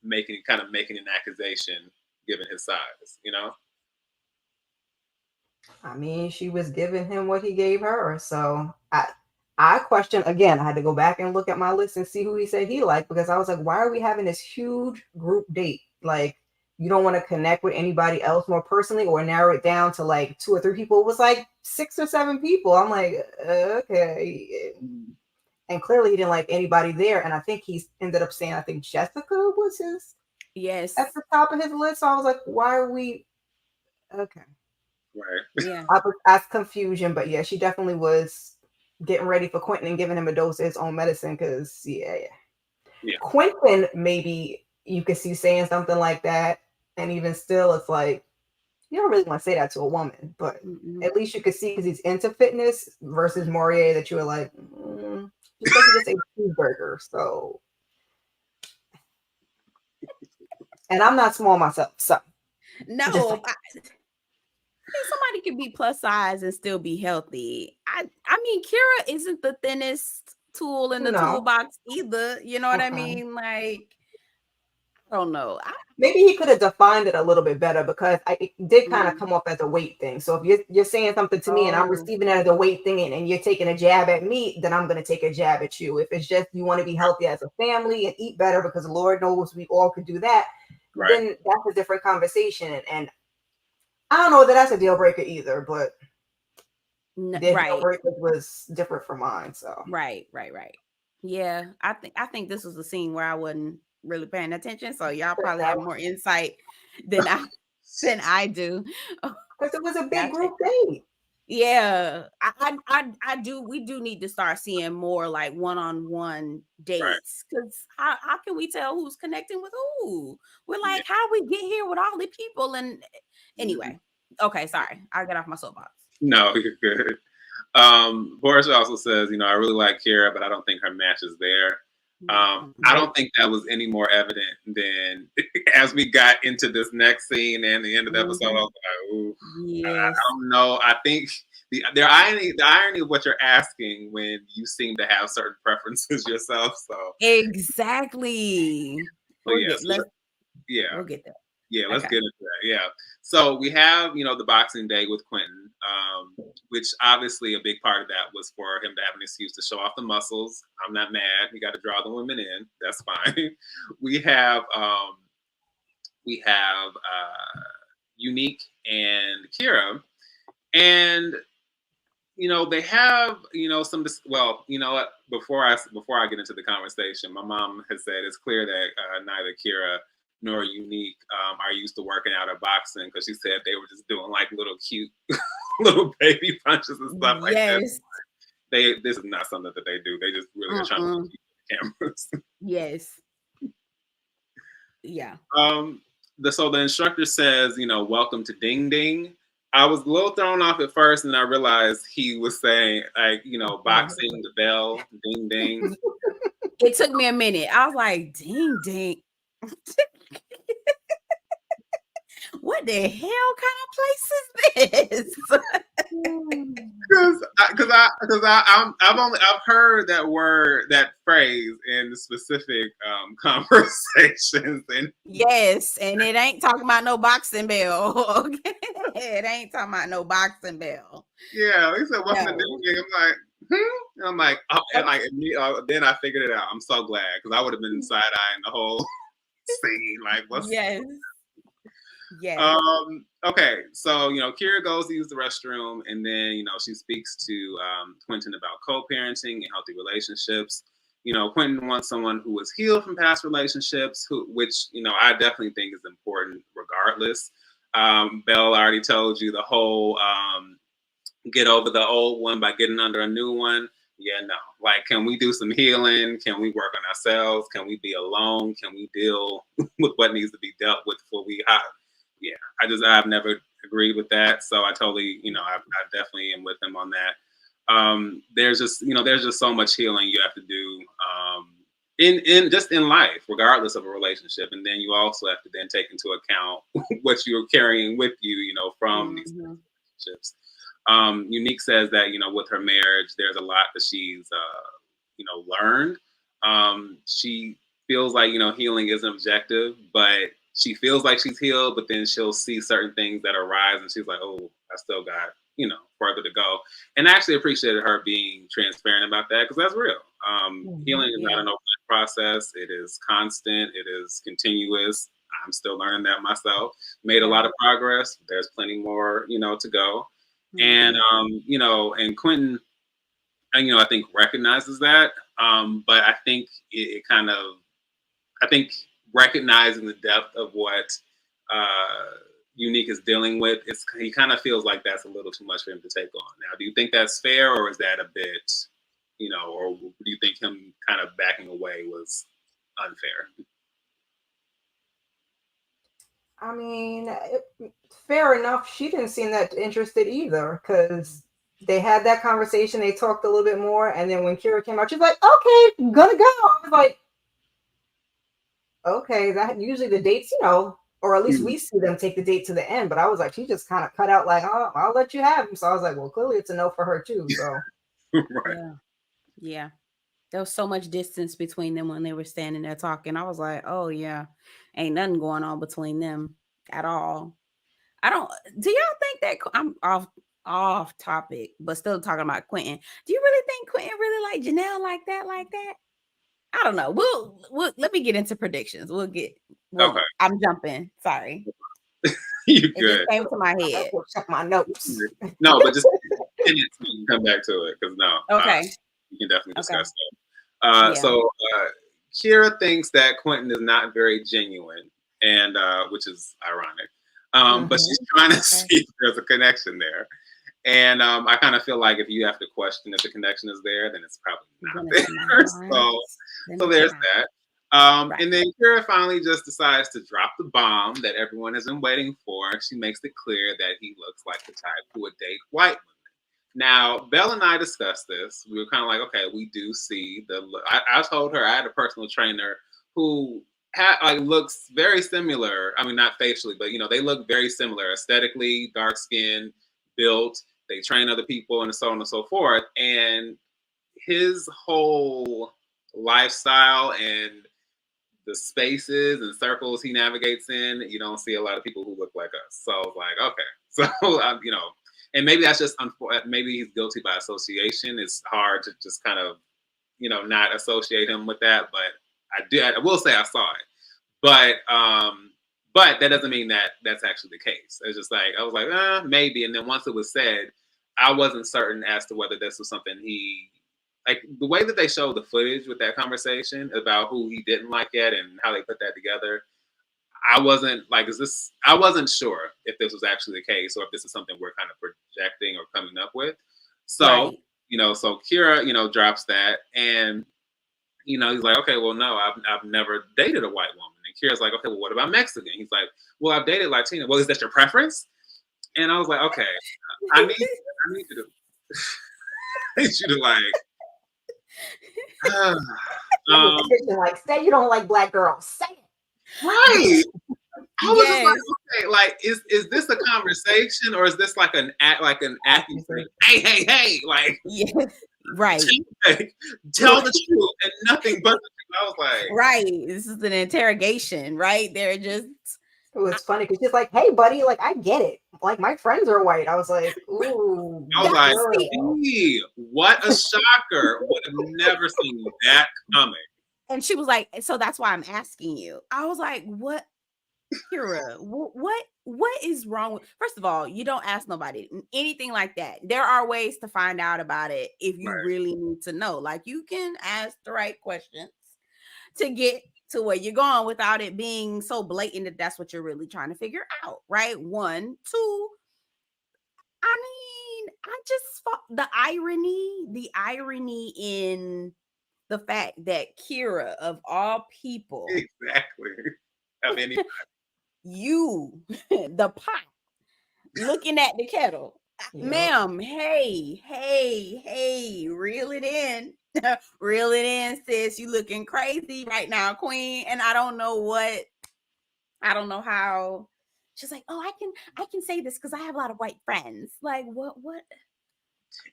making an accusation given his size, I mean, she was giving him what he gave her. So I question again. I had to go back and look at my list and see who he said he liked, because I was like, why are we having this huge group date? Like, you don't want to connect with anybody else more personally or narrow it down to like 2 or 3 people. It was like 6 or 7 people. I'm like, okay. And clearly he didn't like anybody there. And I think he ended up saying, I think Jessica was at the top of his list. So I was like, why are we okay? Right. Yeah. I was asked confusion, but yeah, she definitely was getting ready for Quentin and giving him a dose of his own medicine. Because yeah. Quentin, maybe you could see saying something like that, and even still, it's like you don't really want to say that to a woman, but at least you could see because he's into fitness versus Maury that you were like, just because he just ate a cheeseburger, so. And I'm not small myself, so. No, somebody can be plus size and still be healthy. I mean, Kira isn't the thinnest tool in the toolbox either. You know what I mean? Like, I don't know. Maybe he could have defined it a little bit better, because it did kind of come off as a weight thing. So if you're saying something to me and I'm receiving it as a weight thing, and you're taking a jab at me, then I'm going to take a jab at you. If it's just you want to be healthy as a family and eat better because Lord knows we all could do that, then that's a different conversation. And I don't know that that's a deal breaker either, but their deal breaker was different from mine. So right. Yeah, I think this was a scene where I wasn't really paying attention, so y'all probably have more insight than I do. Because it was a big group date. Yeah, I do. We do need to start seeing more like one-on-one dates, because how can we tell who's connecting with who? We're like, how we get here with all the people? And anyway, okay, sorry, I'll get off my soapbox. No, you're good. Boris also says, I really like Kira, but I don't think her match is there. I don't think that was any more evident than as we got into this next scene and the end of the episode. I was like, ooh, I don't know. I think the irony of what you're asking when you seem to have certain preferences yourself. So exactly. We'll get there. Yeah, let's get into that. Yeah. So we have, the boxing day with Quentin, which obviously a big part of that was for him to have an excuse to show off the muscles. I'm not mad. He got to draw the women in. That's fine. We have Unique and Kira. And they have, some. Well, you know what? Before I get into the conversation, my mom has said it's clear that neither Kira nor Unique are used to working out or boxing, because she said they were just doing like little cute little baby punches and stuff like that. Yes. This is not something that they do. They just really are trying to keep the cameras. Yes. Yeah. So the instructor says, welcome to Ding Ding. I was a little thrown off at first, and I realized he was saying, like, boxing, the bell, ding ding. It took me a minute. I was like, ding ding. What the hell kind of place is this? Because I've heard that phrase in specific conversations, and yes, and it ain't talking about no boxing bell. Okay, it ain't talking about no boxing bell. Yeah, he said, "What's the ding ding?" I'm like, And I'm like, then I figured it out. I'm so glad, because I would have been side eyeing the whole scene. Like, what's yes. Yeah. Okay, so Kira goes to use the restroom, and then she speaks to Quentin about co-parenting and healthy relationships. Quentin wants someone who was healed from past relationships, which I definitely think is important, regardless. Belle already told you the whole get over the old one by getting under a new one. Yeah, no. Like, can we do some healing? Can we work on ourselves? Can we be alone? Can we deal with what needs to be dealt with before we hide? Yeah, I've never agreed with that. So I totally, I definitely am with him on that. There's just so much healing you have to do in life, regardless of a relationship. And then you also have to then take into account what you're carrying with you, from these relationships. Unique says that, with her marriage, there's a lot that she's, learned. She feels like, healing isn't objective, but she feels like she's healed, but then she'll see certain things that arise and she's like, oh, I still got, further to go. And I actually appreciated her being transparent about that, because that's real. Healing is not an overnight process. It is constant. It is continuous. I'm still learning that myself. Made a lot of progress. There's plenty more, to go. And, and Quentin, I think recognizes that. But I think I think recognizing the depth of what Unique is dealing with, he kind of feels like that's a little too much for him to take on. Now, do you think that's fair, or is that a bit, or do you think him kind of backing away was unfair? I mean, fair enough. She didn't seem that interested either, because they had that conversation. They talked a little bit more, and then when Kira came out, she's like, "Okay, I'm gonna go." I was like, "Okay, that usually the dates, or at least we see them take the date to the end." But I was like, she just kind of cut out like, "Oh, I'll let you have him." So I was like, well, clearly it's a no for her too. So Right. Yeah. There was so much distance between them when they were standing there talking. I was like, oh yeah, ain't nothing going on between them at all. Do y'all think that I'm off topic, but still talking about Quentin? Do you really think Quentin really like Janelle like that? I don't know. We'll let me get into predictions. Okay. I'm jumping. Sorry. You it just came to my head. I'll check my notes. No, but just come back to it, because Okay. You can definitely discuss that. So Kira thinks that Quentin is not very genuine, and which is ironic. But she's trying to see if there's a connection there. And I kind of feel like if you have to question if the connection is there, then it's probably not there. So there's that. And then Kira finally just decides to drop the bomb that everyone has been waiting for. She makes it clear that he looks like the type who would date white women. Now, Belle and I discussed this. We were kind of like, okay, we do see the look. I told her I had a personal trainer who looks very similar. I mean, not facially, but they look very similar aesthetically, dark skin, built. They train other people and so on and so forth. And his whole lifestyle and the spaces and circles he navigates in, you don't see a lot of people who look like us. So I was like, okay. So, and maybe that's just, maybe he's guilty by association. It's hard to just kind of, not associate him with that. But I will say I saw it. But that doesn't mean that that's actually the case. It's just like, I was like, maybe. And then once it was said, I wasn't certain as to whether this was something he, like the way that they showed the footage with that conversation about who he didn't like yet and how they put that together. I wasn't like, I wasn't sure if this was actually the case or if this is something we're kind of projecting or coming up with. So, Right. so Kira, drops that, and he's like, okay, well, no, I've never dated a white woman. And Kira's like, okay, well, what about Mexican? He's like, well, I've dated Latina. Well, is that your preference? And I was like, okay, I need you to, I need you to like, say you don't like black girls. Say it. Right. I was just like, okay, like, is this a conversation or is this like an acting thing? Hey, like, yeah, right. Tell the truth and nothing but the truth. I was like, right. This is an interrogation, right? They're just. It was funny because she's like, "Hey, buddy, like I get it. Like my friends are white." I was like, "Ooh." I was like, "Gee, what a shocker! Would have never seen that coming." And she was like, "So that's why I'm asking you." I was like, "What, Kira? What is wrong with?" First of all, you don't ask nobody anything like that. There are ways to find out about it if you really need to know. Like you can ask the right questions to get to where you're going without it being so blatant that that's what you're really trying to figure out, right? 1, 2. I mean, I just the irony in the fact that Kira, of all people, exactly, of anybody, you, the pot, looking at the kettle, ma'am. Hey, reel it in. Reel it in, sis. You looking crazy right now, queen. And I don't know how. She's like, oh, I can say this because I have a lot of white friends. Like, what?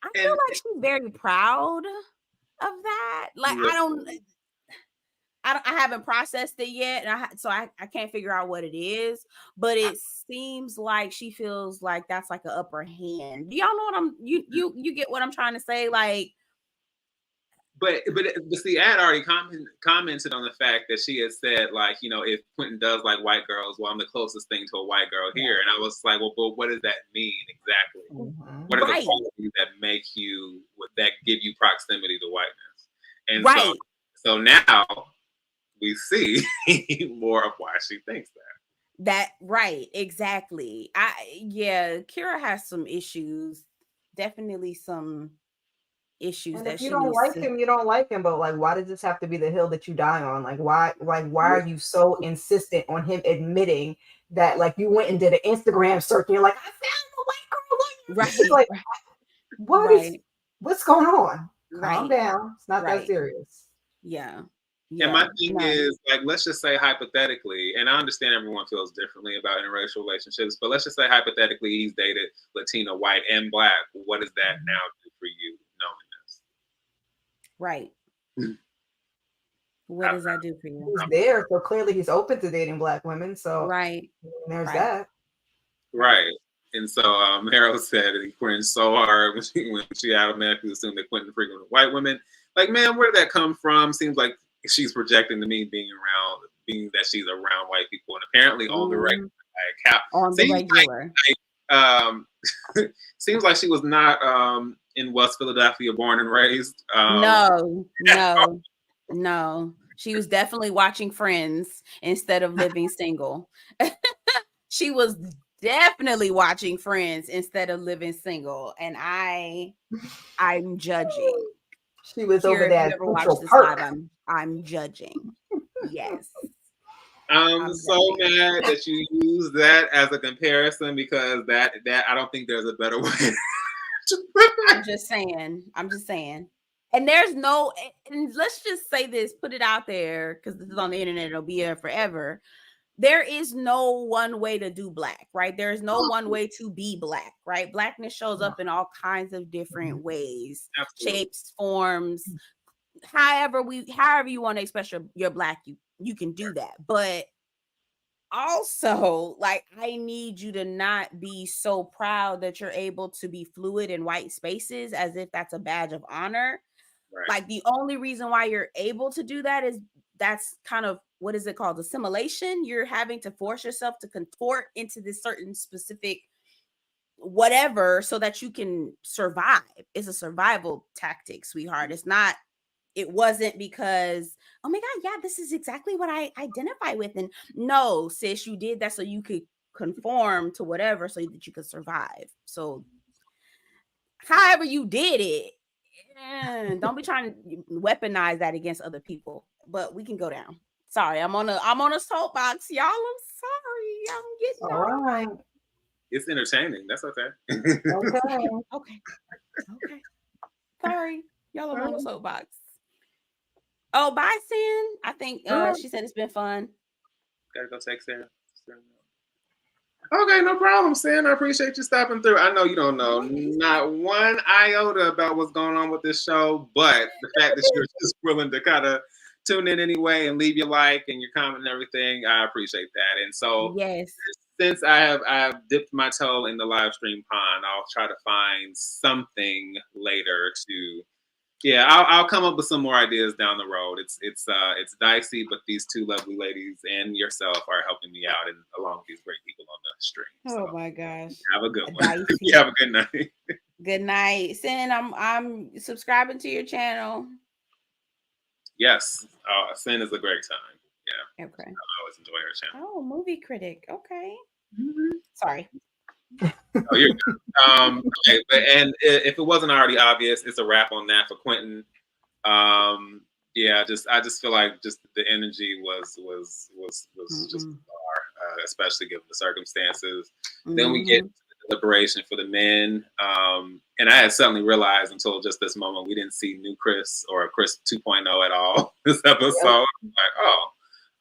I feel like she's very proud of that. Like, I haven't processed it yet, and so I can't figure out what it is. But it seems like she feels like that's like an upper hand. Do y'all know what you get what I'm trying to say? Like, but see, Ad already commented on the fact that she had said, like, if Quentin does like white girls, well, I'm the closest thing to a white girl here, and I was like, well, but what does that mean exactly? Mm-hmm. What are the qualities that make that give you proximity to whiteness? And so now we see more of why she thinks that. Right, exactly. Kira has some issues, definitely some issues. And that if you don't like him, you don't like him. But like, why does this have to be the hill that you die on? Like, why are you so insistent on him admitting that? Like, you went and did an Instagram search, and you're like, I found a white girl. Right? It's like, what's going on? Calm down. It's not that serious. Yeah. And my thing is, like, let's just say hypothetically, and I understand everyone feels differently about interracial relationships, but let's just say hypothetically he's dated Latina, white, and black. What does that now do for you, knowing this? Right. What does that do for you? He's there, so clearly he's open to dating black women. So there's that. Right. And so Harold said that he cringed so hard when she automatically assumed that Quentin frequented white women. Like, man, where did that come from? Seems like she's projecting to me being that she's around white people, and apparently on the regular. Seems like she was not in West Philadelphia, born and raised. No. She was definitely watching Friends instead of living single. She was definitely watching Friends instead of living single, and I'm judging. She was over there. If you ever watch this live, I'm judging. Yes. I'm so mad that you use that as a comparison because that I don't think there's a better way. I'm just saying. And there's no, and let's just say this, put it out there because this is on the internet, it'll be here forever. There is no one way to do black, right? There is no one way to be black, right? Blackness shows up in all kinds of different ways, shapes, forms. However you want to express your black, you can do that. But also, like, I need you to not be so proud that you're able to be fluid in white spaces as if that's a badge of honor. Right. Like, the only reason why you're able to do that is that's kind of, what is it called? Assimilation. You're having to force yourself to contort into this certain specific whatever so that you can survive. It's a survival tactic, sweetheart. It wasn't because, oh my God, yeah, this is exactly what I identify with. And no, sis, you did that so you could conform to whatever so that you could survive. So however you did it, don't be trying to weaponize that against other people. But we can go down. Sorry, I'm on a soapbox, y'all. I'm sorry. I'm getting All right. It's entertaining. That's okay. Okay. Okay. Sorry. Y'all are on the soapbox. Oh, bye, Sin. I think she said it's been fun. Gotta go take Sarah. Okay, no problem, Sin. I appreciate you stopping through. I know you don't know not one iota about what's going on with this show, but the fact that you're just willing to kind of tune in anyway and leave your like and your comment and everything, I appreciate that. And so, yes, since I have dipped my toe in the live stream pond, I'll try to find something later to. Yeah, I'll come up with some more ideas down the road. It's dicey, but these two lovely ladies and yourself are helping me out, and along with these great people on the stream. Oh my gosh! Have a good one. You have a good night. Good night, Sin. I'm subscribing to your channel. Yes, Sin is a great time. Yeah. Okay. I always enjoy her channel. Oh, movie critic. Okay. Sorry. Oh, you're good. Okay, and if it wasn't already obvious, it's a wrap on that for Quentin. Yeah, I just feel like just the energy was just far, especially given the circumstances. Then we get to the deliberation for the men, and I had suddenly realized until just this moment we didn't see new Chris or Chris 2.0 at all this episode. Yep. Like, oh,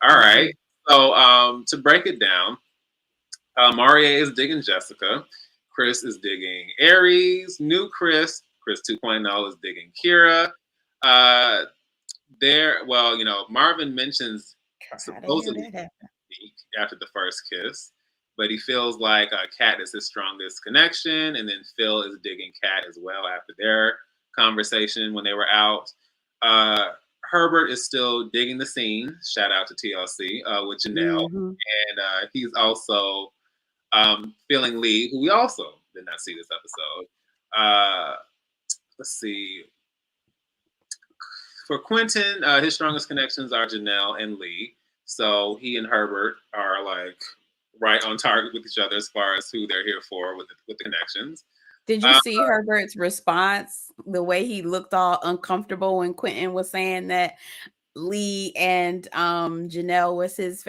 all right. So to break it down. Maria is digging Jessica. Chris is digging Aries. New Chris 2.0 is digging Kira. Marvin mentions supposedly after the first kiss, but he feels like Kat is his strongest connection, and then Phil is digging Kat as well after their conversation when they were out. Herbert is still digging the scene. Shout out to TLC with Janelle, and he's also feeling Lee, who we also did not see this episode. Let's see. For Quentin, his strongest connections are Janelle and Lee. So he and Herbert are like right on target with each other as far as who they're here for with the connections. Did you see Herbert's response? The way he looked all uncomfortable when Quentin was saying that Lee and Janelle was his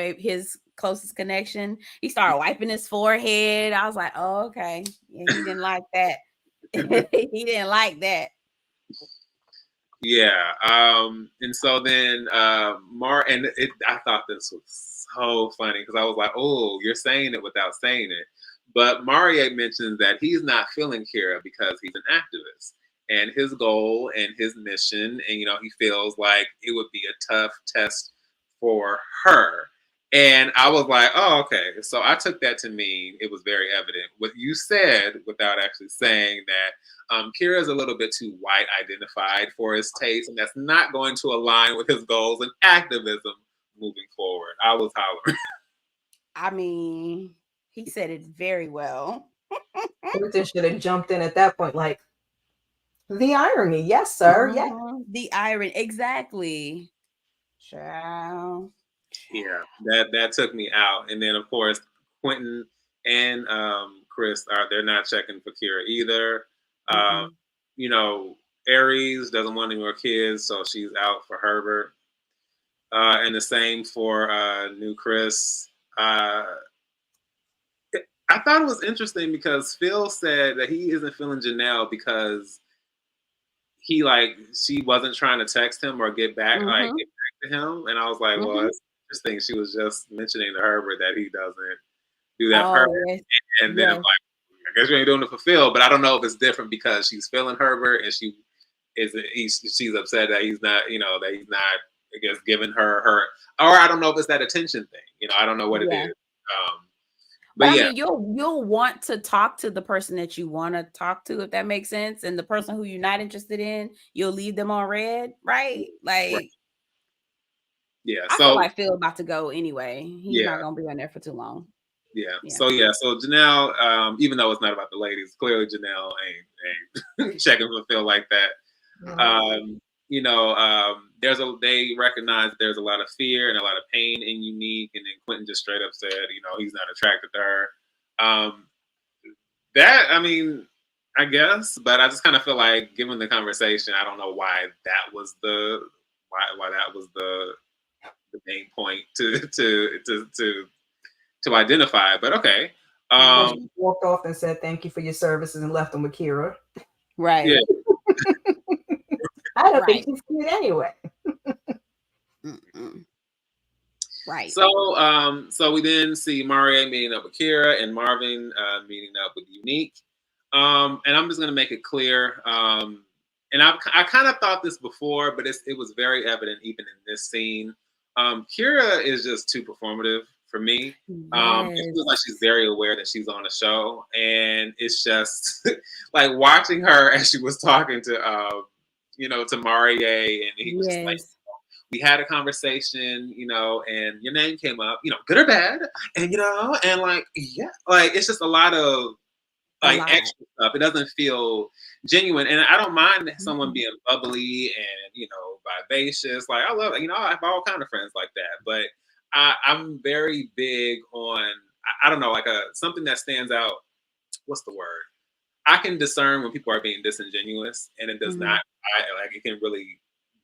closest connection. He started wiping his forehead. I was like, oh, okay. Yeah, he didn't like that. He didn't like that. Yeah. And so then I thought this was so funny because I was like, oh, you're saying it without saying it. But Maria mentions that he's not feeling Kira because he's an activist. And his goal and his mission, and he feels like it would be a tough test for her. And I was like, oh, okay. So I took that to mean it was very evident. What you said without actually saying that Kira is a little bit too white identified for his taste, and that's not going to align with his goals and activism moving forward. I was hollering. I mean, he said it very well. Quentin should have jumped in at that point, like, the irony. Yes, sir. Yeah. The irony. Exactly. Ciao. Yeah, that took me out. And then, of course, Quentin and Chris they're not checking for Kira either. Aries doesn't want any more kids, so she's out for Herbert. And the same for new Chris. I thought it was interesting because Phil said that he isn't feeling Janelle because she wasn't trying to text him or get back to him. And I was like, well, it's interesting. She was just mentioning to Herbert that he doesn't do that for her. Yes. And then I'm like, I guess you ain't doing it for Phil, but I don't know if it's different because she's feeling Herbert and she's upset that he's not, that he's not, I guess, giving her, or I don't know if it's that attention thing. I don't know what it is. But I mean, you'll want to talk to the person that you want to talk to, if that makes sense. And the person who you're not interested in, you'll leave them on red, right? Like, right. Yeah. I feel like Phil about to go anyway. He's not gonna be in there for too long. Yeah. So Janelle, even though it's not about the ladies, clearly Janelle ain't checking for Phil like that. They recognize there's a lot of fear and a lot of pain in Unique, and then Quentin just straight up said, he's not attracted to her. I guess, but I just kind of feel like, given the conversation, I don't know why that was the main point to identify. But okay. She walked off and said thank you for your services and left them with Kira. Right. Yeah. I don't think she's cute anyway. Right. So we then see Marie meeting up with Kira and Marvin meeting up with Unique. And I'm just gonna make it clear. And I kind of thought this before, but it was very evident even in this scene. Kira is just too performative for me. It feels like she's very aware that she's on a show, and it's just like watching her as she was talking to to Marie, and he was just like, we had a conversation, and your name came up, good or bad, and and like, yeah, like it's just a lot of like extra stuff. It doesn't feel genuine, and I don't mind someone being bubbly and vivacious. Like I love, I have all kind of friends like that, but I'm very big on I don't know, like something that stands out. What's the word? I can discern when people are being disingenuous, and it does not.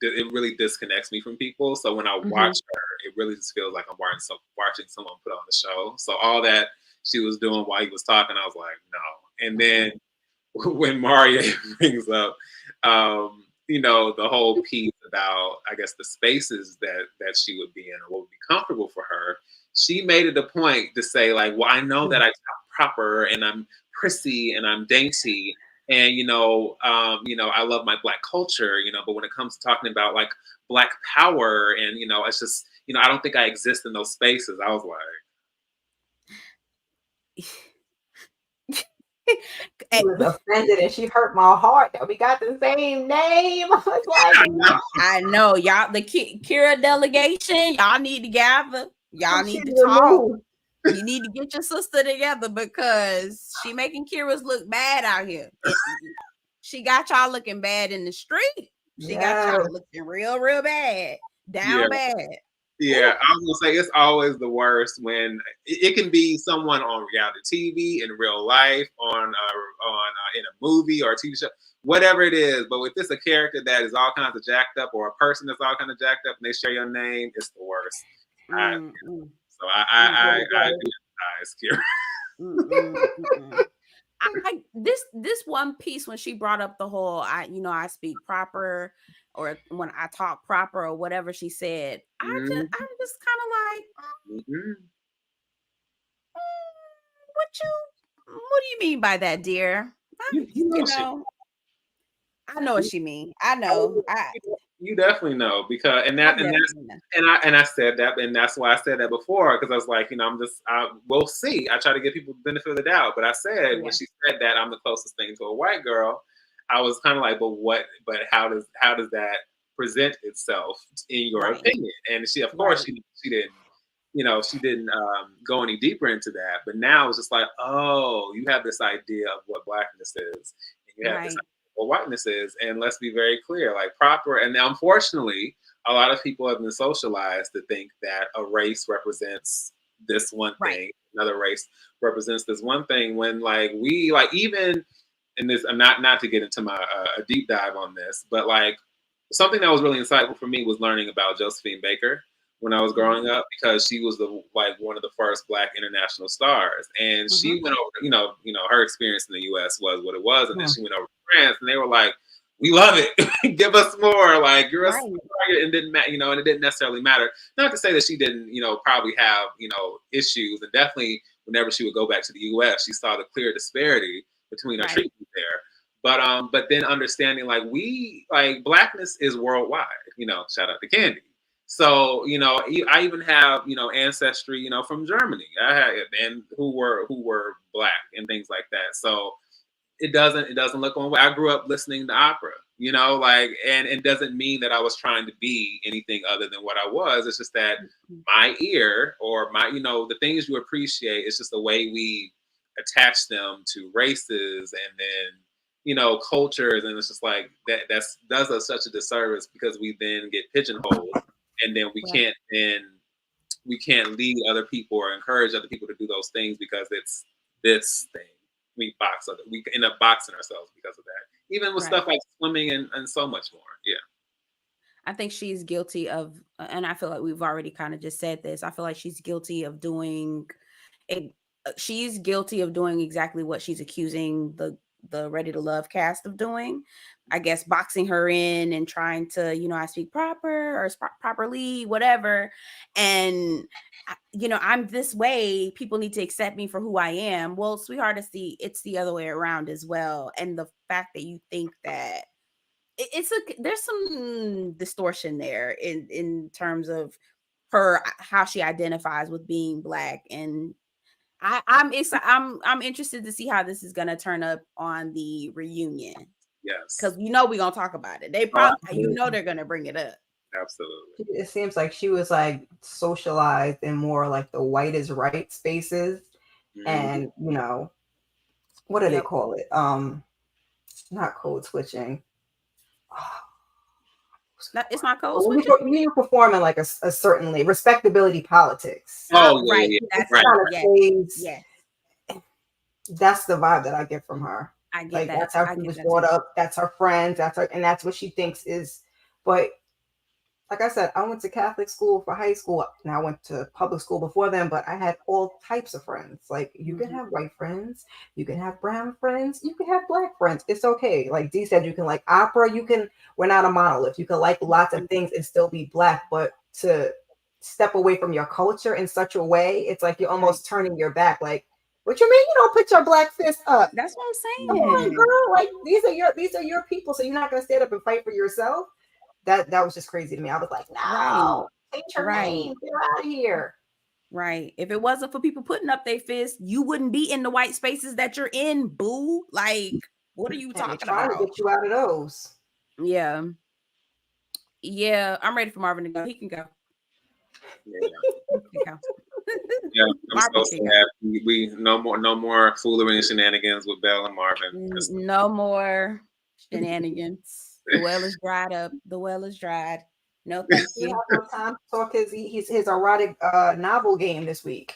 It really disconnects me from people. So when I watch her, it really just feels like I'm watching someone put on the show. So all that she was doing while he was talking, I was like, no. And then when Maria brings up, the whole piece about, I guess, the spaces that she would be in or what would be comfortable for her, she made it a point to say, like, well, I know that I talk proper and I'm prissy and I'm dainty. And, I love my Black culture, but when it comes to talking about like Black power and, it's just, I don't think I exist in those spaces. I was like, she was offended and she hurt my heart that we got the same name. I was like, I know y'all, the Kira delegation, y'all need to gather. Y'all need to talk. You need to get your sister together because she making Kira's look bad out here. She got y'all looking bad in the street. She got y'all looking real, real bad. Bad. Yeah, I was gonna say it's always the worst when it can be someone on reality TV, in real life, on in a movie or a TV show, whatever it is. But with this a character that is all kinds of jacked up, or a person that's all kind of jacked up, and they share your name, it's the worst. So I do Kira. This one piece when she brought up the whole I speak proper, or when I talk proper, or whatever she said, I'm just kind of like, what do you mean by that, dear? I know what she mean. I know. You definitely know, because I said that, and that's why I said that before, because I was like, we'll see. I try to give people the benefit of the doubt, but I said when she said that I'm the closest thing to a white girl, I was kind of like, but how does that present itself in your opinion? And she, of course, she didn't. She didn't go any deeper into that. But now it's just like, oh, you have this idea of what Blackness is, and you have this idea of what whiteness is. And let's be very clear, like proper. And unfortunately, a lot of people have been socialized to think that a race represents this one thing, another race represents this one thing. When even in this, I'm not to get into my a deep dive on this, but like something that was really insightful for me was learning about Josephine Baker when I was growing up, because she was one of the first Black international stars, and she went over. Her experience in the U.S. was what it was, and then she went over to France, and they were like, "We love it, give us more." Like you're a star, and didn't and it didn't necessarily matter. Not to say that she didn't, probably have issues, and definitely whenever she would go back to the U.S., she saw the clear disparity between our treatment there. But then understanding Blackness is worldwide. Shout out to Candy. So I even have ancestry from Germany. I had and who were Black and things like that. So it doesn't look one way. I grew up listening to opera. You know, like, and it doesn't mean that I was trying to be anything other than what I was. It's just that my ear or my, you know, the things you appreciate, it's just the way we attach them to races and then, you know, cultures. And it's just like that's does us such a disservice because we then get pigeonholed and then we can't lead other people or encourage other people to do those things because it's this thing. We end up boxing ourselves because of that. Even with stuff like swimming and so much more. Yeah. I think she's guilty of, and I feel like we've already kind of just said this. I feel like she's guilty of doing it. She's guilty of doing exactly what she's accusing the Ready to Love cast of doing. I guess boxing her in and trying to, you know, I speak proper or properly, whatever. And you know, I'm this way. People need to accept me for who I am. Well, sweetheart, it's the other way around as well. And the fact that you think that there's some distortion there in terms of her how she identifies with being Black, and I'm interested to see how this is gonna turn up on the reunion. Yes, because you know we're gonna talk about it. They probably they're gonna bring it up. Absolutely. It seems like she was like socialized in more like the white is right spaces, and you know, what do they call it? Not code switching. It's not code switching. When you're performing like a certainly respectability politics. Oh, right. Yeah. That's right. Yes. That's the vibe that I get from her. I get like that. That's how she was brought up. That's her friends. And that's what she thinks is. But like I said, I went to Catholic school for high school, and I went to public school before then, but I had all types of friends. Like, you can have white friends, you can have brown friends, you can have Black friends. It's okay. Like Dee said, you can like opera, we're not a monolith. You can like lots of things and still be Black, but to step away from your culture in such a way, it's like you're almost turning your back. Like, what you mean you don't put your Black fist up? That's what I'm saying. Come on, girl. Like, these are your people, so you're not going to stand up and fight for yourself? That was just crazy to me. I was like, no, change your name, get out of here. Right. If it wasn't for people putting up their fists, you wouldn't be in the white spaces that you're in, boo. Like, what are you talking about? Trying to get you out of those. Yeah. Yeah, I'm ready for Marvin to go. He can go. Yeah. He can go. Yeah, I'm so sad. We no more foolery and shenanigans with Belle and Marvin. No more shenanigans. The well is dried up. The well is dried. No, thank you. He has no time to talk his erotic novel game this week.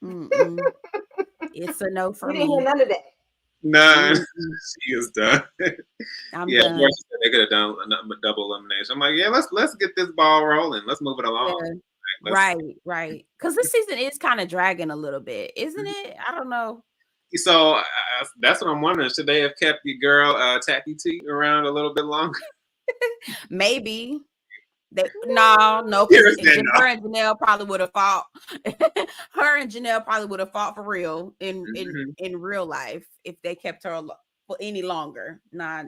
It's a no for we me. Didn't hear none of that. Nah, she is done. I'm done. They could have done a double elimination. I'm like, yeah, let's get this ball rolling. Let's move it along. Yeah. Right. Because this season is kind of dragging a little bit, isn't it? I don't know. So that's what I'm wondering. Should they have kept your girl Tacky T around a little bit longer? Maybe. No. Her and Janelle probably would have fought. Her and Janelle probably would have fought for real in real life if they kept her for any longer. No,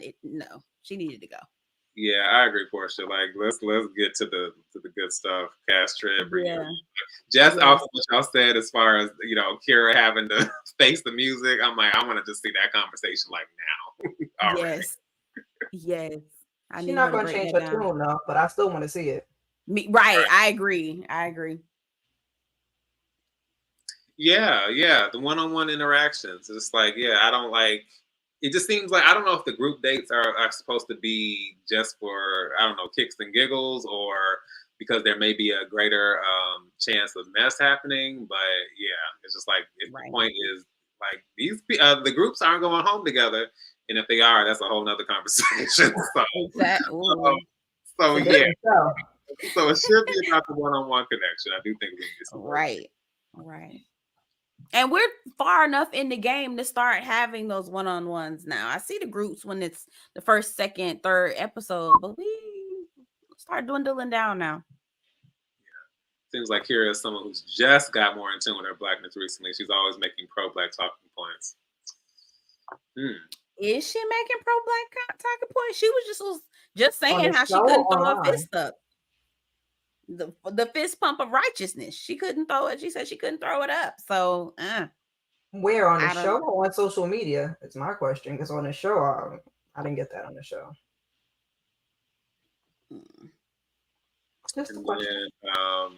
she needed to go. Yeah, I agree, Portia. Like, let's get to the good stuff. Cast trip. Yeah. Just off of what y'all said, as far as Kira having to face the music, I'm like, I want to just see that conversation like now. Yes. She's not going to change her tune though, but I still want to see it. Right. I agree. Yeah. The one-on-one interactions. It's like, I don't like. It just seems like I don't know if the group dates are supposed to be just for kicks and giggles, or because there may be a greater chance of mess happening. But it's just like the point is like these the groups aren't going home together, and if they are, that's a whole nother conversation. So it should be about the one-on-one connection. I do think we need some right. And we're far enough in the game to start having those one-on-ones now. I see the groups when it's the first, second, third episode, but we start dwindling down now. Yeah. Seems like Kira is someone who's just got more in tune with her Blackness recently. She's always making pro-Black talking points. Is she making pro-Black talking points? She was just saying how she couldn't throw her fist up. The fist pump of righteousness. She couldn't throw it. She said she couldn't throw it up. So, where on the show or on social media? It's my question. Because on the show, I didn't get that on the show. Just a And question. then, of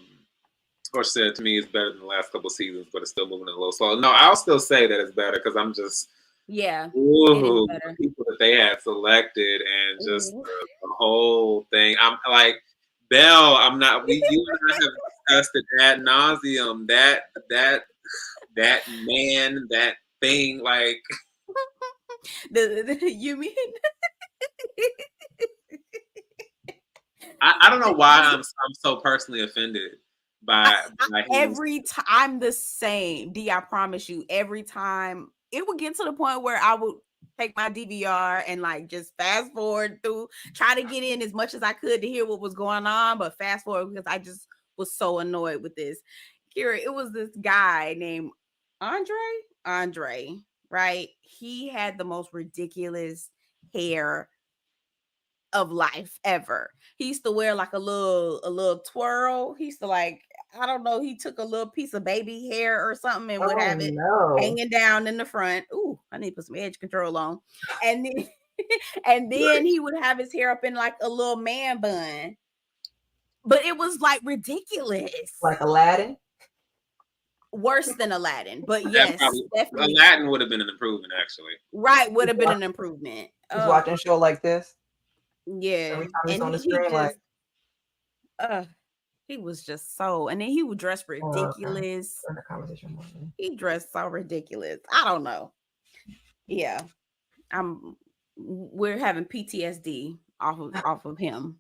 course, said to me it's better than the last couple of seasons, but it's still moving a little slow. No, I'll still say that it's better because I'm just, it is the better. people that they had selected and just Ooh. the whole thing. I'm like, Belle, I'm not, you and I have discussed it ad nauseum. That man, that thing, like, You mean I don't know why I'm so personally offended by his. every time I'm the same. D, I promise you, every time it would get to the point where I would take my DVR and like just fast forward through, try to get in as much as I could to hear what was going on, but fast forward because I just was so annoyed with this. Kira, it was this guy named Andre, right? He had the most ridiculous hair of life ever. He used to wear like a little twirl. He used to like, I don't know, he took a little piece of baby hair or something and would Oh have it no. hanging down in the front. Ooh, I need to put some edge control on. And then and then he would have his hair up in like a little man bun. But it was like ridiculous. Like Aladdin? Worse than Aladdin. But That yes, definitely. Aladdin would have been an improvement, actually. Right, would have been an improvement. He's watching a show like this. Yeah. Every time he's And on the he screen, like, just he was just so, and then he would dress okay. ridiculous. Turn the conversation over. He dressed so ridiculous. I don't know. Yeah, we're having PTSD off of him.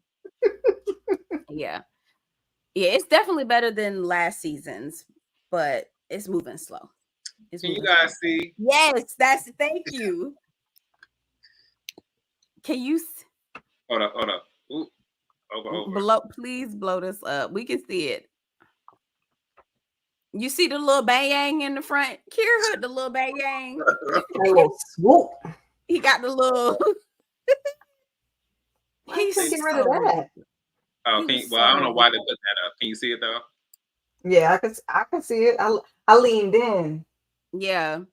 Yeah, it's definitely better than last season's, but it's moving slow. Can you guys see? Yes, thank you. Can you Hold up. Ooh, over. please blow this up. We can see it. You see the little bang in the front? Kira, the little bang. A little swoop. He got the little. He's getting rid of that. Oh, I don't know why they put that up. Can you see it though? Yeah, I can see it. I leaned in. Yeah.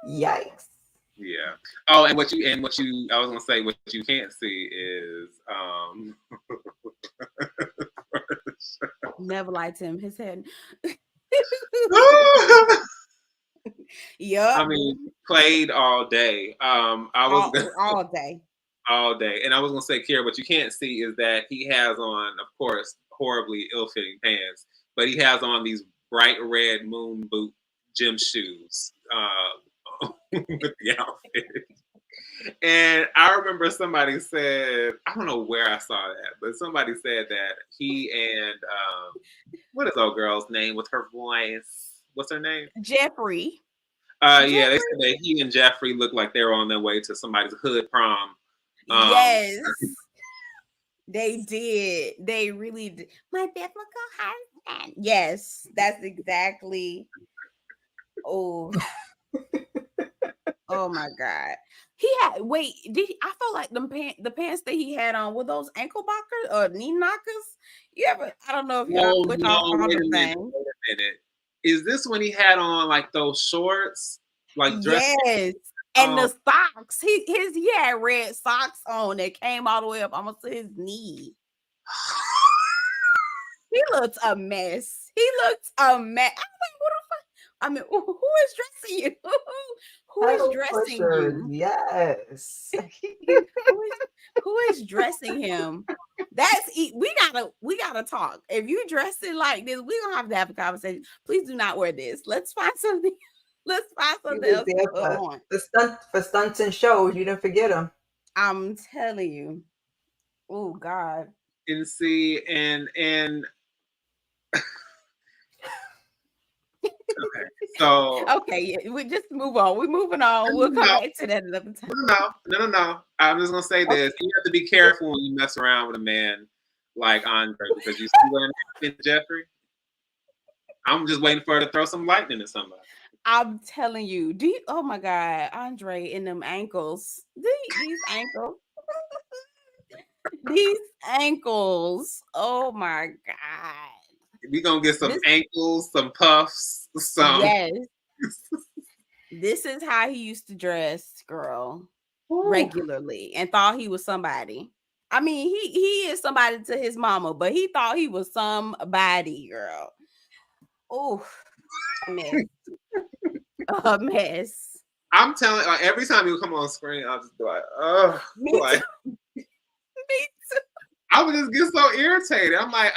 Yikes. Yeah. Oh, and what you I was gonna say what you can't see is Never liked him. His head. Yep. I mean, played all day. I was all day. All day. And I was gonna say, Kira, what you can't see is that he has on, of course, horribly ill-fitting pants, but he has on these bright red moon boot gym shoes with the outfit. And I remember somebody said, I don't know where I saw that, but somebody said that he and what is old girl's name with her voice? What's her name? Jeffrey. Yeah, they said that he and Jeffrey looked like they were on their way to somebody's hood prom. Yes. They did. They really did. My biblical husband. Yes, that's exactly. Oh. Oh my God. He had I felt like the pants that he had on were those ankle boxers or knee knockers. I don't know if y'all wait a minute. Is this when he had on like those shorts? Like dress? Yes. And the socks. He had red socks on that came all the way up almost to his knee. He looked a mess. I'm like, what the fuck? I mean, who is dressing you? Who is dressing you? Yes. who is dressing him? We gotta talk. If you dressing like this, we gonna have to have a conversation. Please do not wear this. Let's find something. Let's find something else to put on. For stunts and shows, you didn't forget them. I'm telling you. Oh God. And see, and okay. So we just move on. We're moving on. We'll come back to that another time. No. I'm just gonna say this. You have to be careful when you mess around with a man like Andre because you see what happened to Jeffrey. I'm just waiting for her to throw some lightning at somebody. I'm telling you. Oh my God, Andre in them ankles. These ankles. These ankles. Oh my God. We're gonna get some ankles, some puffs, some. Yes. This is how he used to dress, girl, regularly, and thought he was somebody. I mean, he is somebody to his mama, but he thought he was somebody, girl. Oh, a mess. A mess. I'm telling, like, every time you come on screen, I'll just be like, oh, Me like, too. Me too. I would just get so irritated. I'm like,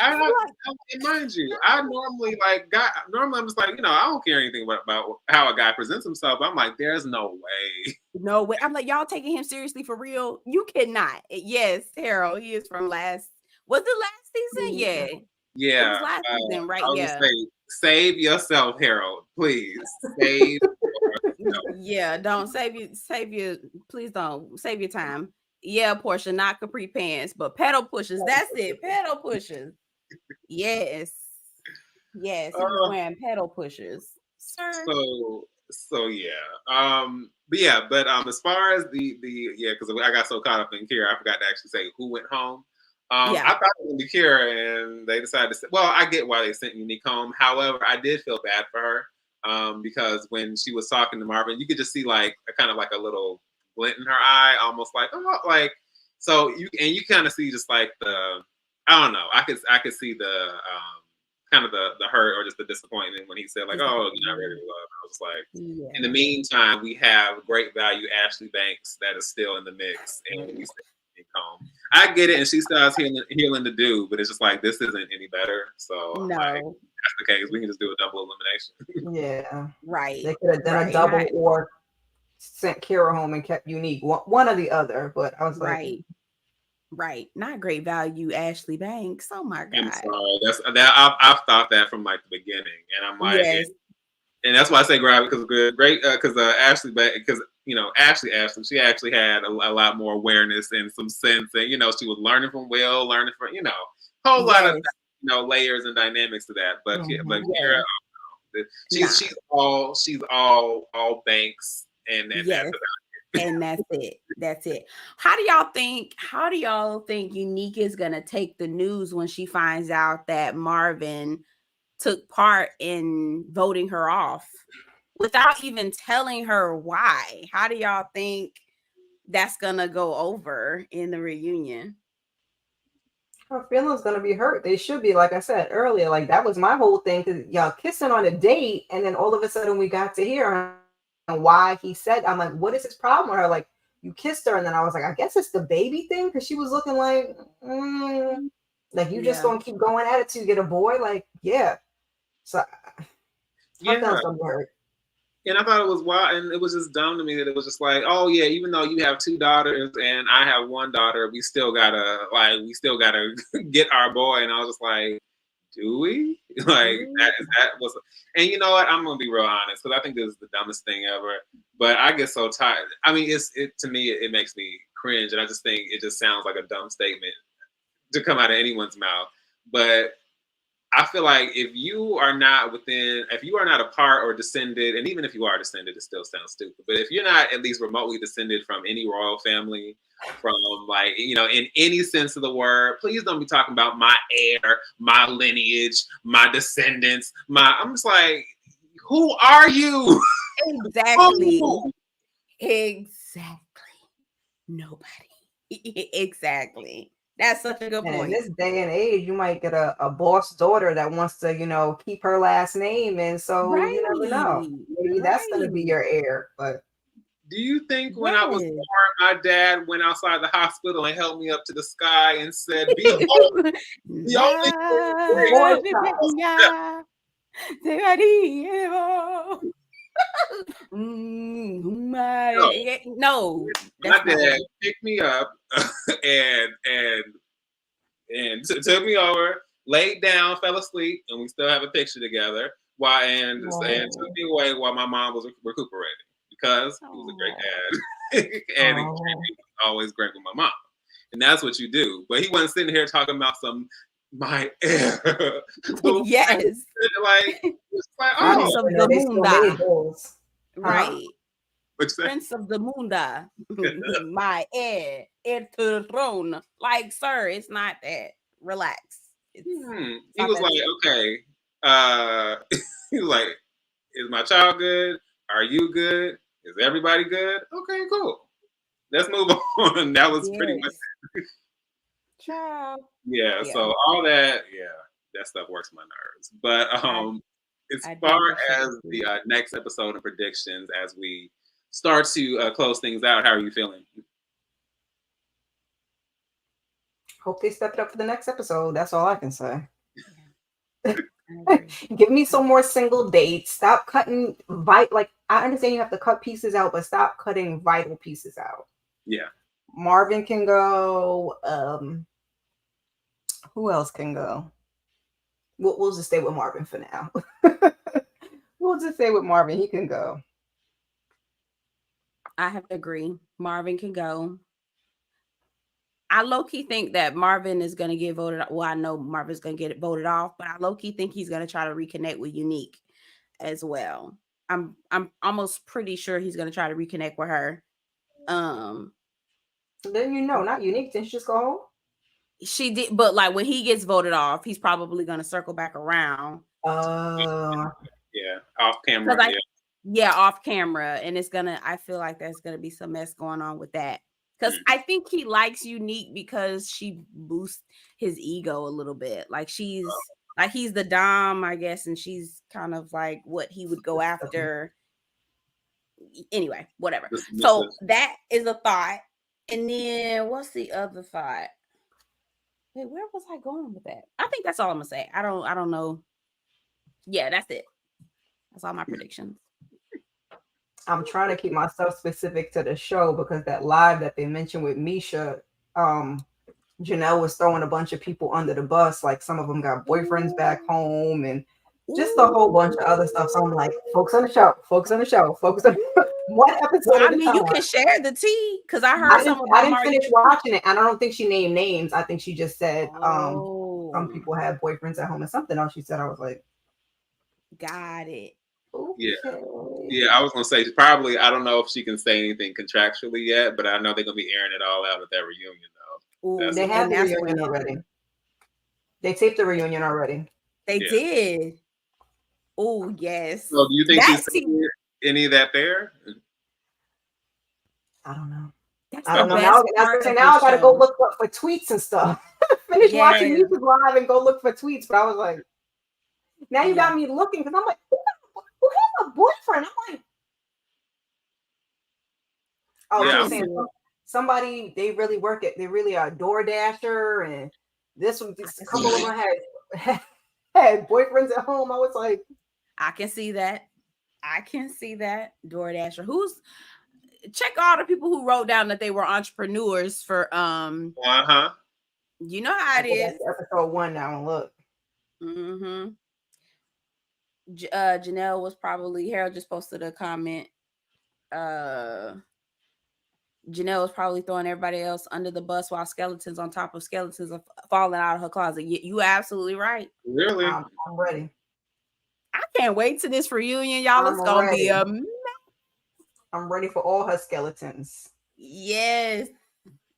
mind you, I normally normally I'm just like, I don't care anything about how a guy presents himself. I'm like, there's no way. No way. I'm like, y'all taking him seriously for real? You cannot. Yes, Harold, he is from was it last season? Yeah. Yeah. It was last season, right? I was Yeah. say, save yourself, Harold. Please. Save yourself. Yeah, don't save your please don't save your time. Yeah, Portia, not capri pants, but pedal pushers. That's it. Pedal pushers. Yes. Yes, he was wearing pedal pushers. Sir. So yeah. But as far as the because I got so caught up in Kira, I forgot to actually say who went home. I thought it was gonna be Kira, and they decided to say, well, I get why they sent Unique home. However, I did feel bad for her. Because when she was talking to Marvin, you could just see like a kind of like a little glint in her eye, almost like, oh, like, so you kind of see just like I don't know, I could see the kind of the hurt or just the disappointment when he said like, oh, you're not ready to love. I was like, in the meantime, we have great value Ashley Banks that is still in the mix, and we stay calm. I get it, and she starts healing the dude, but it's just like, this isn't any better. So no, like, that's the case. We can just do a double elimination. Yeah, right. They could have done a double or sent Kira home and kept Unique, one or the other. But I was like, right, not great value Ashley Banks. Oh my god, I'm sorry. I've thought that from like the beginning, and I'm like, and that's why I say grab because great because Ashley Banks, because Ashley, she actually had a lot more awareness and some sense, and she was learning from Will, learning from whole lot of layers and dynamics to that. But Kira, she's all Banks, and that's about it. And that's it. That's it. How do y'all think Unique is gonna take the news when she finds out that Marvin took part in voting her off without even telling her why? How do y'all think that's gonna go over in the reunion? Her feelings gonna be hurt. They should be, like I said earlier. Like that was my whole thing, because y'all kissing on a date, and then all of a sudden we got to hear why he said. I'm like, what is his problem with her? Like, you kissed her, and then I was like, I guess it's the baby thing, because she was looking like, like you just gonna keep going at it till you get a boy. Like, yeah. So her feelings gonna be hurt. And I thought it was wild, and it was just dumb to me that it was just like, oh yeah, even though you have 2 daughters and I have 1 daughter, we still gotta get our boy. And I was just like, do we? Like that was, and you know what? I'm gonna be real honest, because I think this is the dumbest thing ever. But I get so tired. I mean, to me, it makes me cringe, and I just think it just sounds like a dumb statement to come out of anyone's mouth. But I feel like if you are not a part or descended, and even if you are descended, it still sounds stupid. But if you're not at least remotely descended from any royal family, from like, in any sense of the word, please don't be talking about my heir, my lineage, my descendants. I'm just like, who are you? Exactly. Exactly. Nobody. Exactly. That's such a good point. In this day and age, you might get a boss daughter that wants to, keep her last name. And so you never know. Maybe that's going to be your heir. But do you think when I was born, my dad went outside the hospital and held me up to the sky and said, be the No. My dad picked me up and took me over, laid down, fell asleep, and we still have a picture together. And took me away while my mom was recuperating, because he was a great dad, and he was always great with my mom. And that's what you do. But he wasn't sitting here talking about my heir. Yes. Prince of the Munda. Right. Prince of the Munda. My heir to the throne. Like, sir, it's not that. Relax. He was like, okay. He was like, is my child good? Are you good? Is everybody good? Okay, cool. Let's move on. That was pretty much it. Child. Yeah, Yeah. so all that, that stuff works my nerves. But as I far definitely as agree. the next episode and predictions, as we start to close things out, how are you feeling? Hope they step it up for the next episode. That's all I can say. Yeah, I agree. Give me some more single dates. Stop cutting like I understand you have to cut pieces out, but stop cutting vital pieces out. Yeah. Marvin can go. Who else can go? We'll just stay with Marvin for now. We'll just stay with Marvin. He can go. I have to agree. Marvin can go. I low-key think that Marvin is going to get voted. Well, I know Marvin's going to get voted off, but I low-key think he's going to try to reconnect with Unique as well. I'm almost pretty sure he's going to try to reconnect with her. Then not Unique. Didn't she just go home? She did, but like when he gets voted off, he's probably going to circle back around. Yeah, off camera. Off camera, and I feel like there's gonna be some mess going on with that. Because I think he likes Unique because she boosts his ego a little bit. Like he's the dom, I guess, and she's kind of like what he would go after. Anyway, whatever. So that is a thought. And then what's the other thought? Wait, where was I going with that? I think that's all I'm gonna say. I don't know. Yeah, that's it. That's all my predictions. I'm trying to keep myself specific to the show because that live that they mentioned with Misha, Janelle was throwing a bunch of people under the bus. Like some of them got boyfriends back home and just a whole bunch of other stuff. So I'm like, focus on the show, focus on the show, focus on one episode. Well, I mean, you can share the tea because I heard I didn't finish watching it. I don't think she named names. I think she just said some people had boyfriends at home and something else she said. I was like, got it. Okay. Yeah, I was gonna say probably. I don't know if she can say anything contractually yet, but I know they're gonna be airing it all out at that reunion though. They have the reunion already. They taped the reunion already. They did. Oh yes. So do you think she's any of that there? I don't know. I don't know. Now I gotta go look for tweets and stuff. Finish watching YouTube live and go look for tweets. But I was like, now you got me looking because I'm like, who has a boyfriend? I'm like, I'm saying somebody they really work it. They really are a DoorDasher, and this couple of them had boyfriends at home. I was like, I can see that. DoorDasher. Check all the people who wrote down that they were entrepreneurs for You know how it is. Episode 1 now and look. Mm-hmm. Janelle was probably Harold just posted a comment. Janelle was probably throwing everybody else under the bus while skeletons on top of skeletons are falling out of her closet. You absolutely right. Really? I'm ready. I can't wait to this reunion, y'all. It's gonna be a mess. I'm ready for all her skeletons. Yes.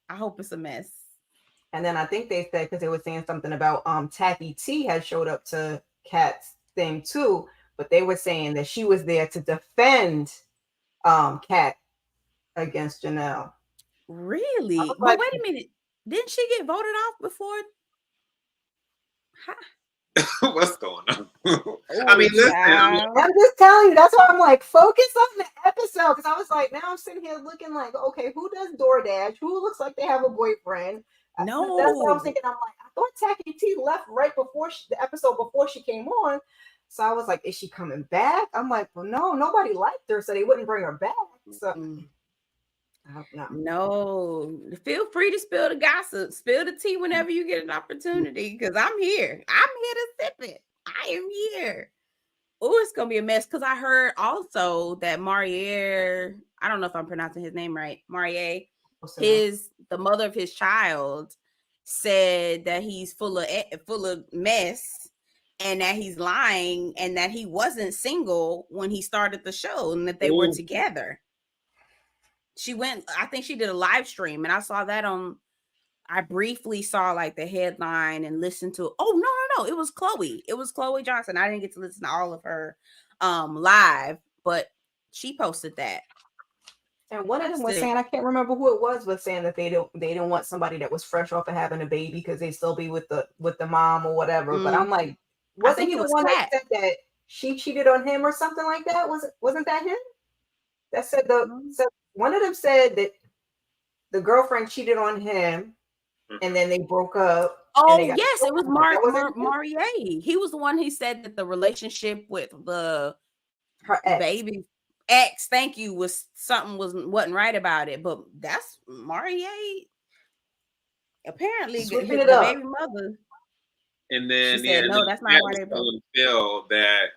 I hope it's a mess. And then I think they said because they were saying something about Tacky T had showed up to Kat's thing too, but they were saying that she was there to defend Kat against Janelle. Really? But wait a minute. Didn't she get voted off before? What's going on? I mean, listen. I'm just telling you. That's why I'm like, focus on the episode. Because I was like, now I'm sitting here looking like, okay, who does DoorDash? Who looks like they have a boyfriend? No. That's what I was thinking. I'm like, I thought Tacky T left right before the episode before she came on. So I was like, is she coming back? I'm like, well, no, nobody liked her, so they wouldn't bring her back. So no, feel free to spill the gossip, spill the tea whenever you get an opportunity, because I'm here to sip it. I am here. Oh, it's gonna be a mess because I heard also that Marier, I don't know if I'm pronouncing his name right, Marier, the mother of his child, said that he's full of mess and that he's lying and that he wasn't single when he started the show and that they were together. I think she did a live stream and I saw that I briefly saw like the headline and listened to, no, it was Chloe. It was Chloe Johnson. I didn't get to listen to all of her live, but she posted that. And one of them was saying, I can't remember who it was saying that they didn't want somebody that was fresh off of having a baby because they still be with the mom or whatever. But I'm like, wasn't he the one that said that she cheated on him or something like that? Wasn't that him? That said so one of them said that the girlfriend cheated on him and then they broke up. Oh, yes, it was Marier. He was the one who said that the relationship with her baby ex, thank you, wasn't right about it. But that's Marier. Apparently, the baby mother. And then she said, no, that's not why they broke. Feel that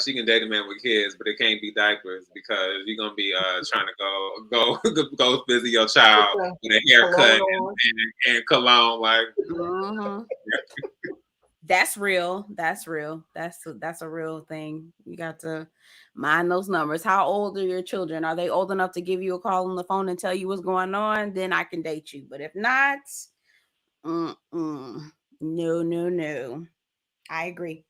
she can date a man with kids, but it can't be diapers because you're gonna be trying to go visit your child with a haircut and cologne, like. That's real. That's a real thing. You got to mind those numbers. How old are your children? Are they old enough to give you a call on the phone and tell you what's going on? Then I can date you. But if not, no. I agree.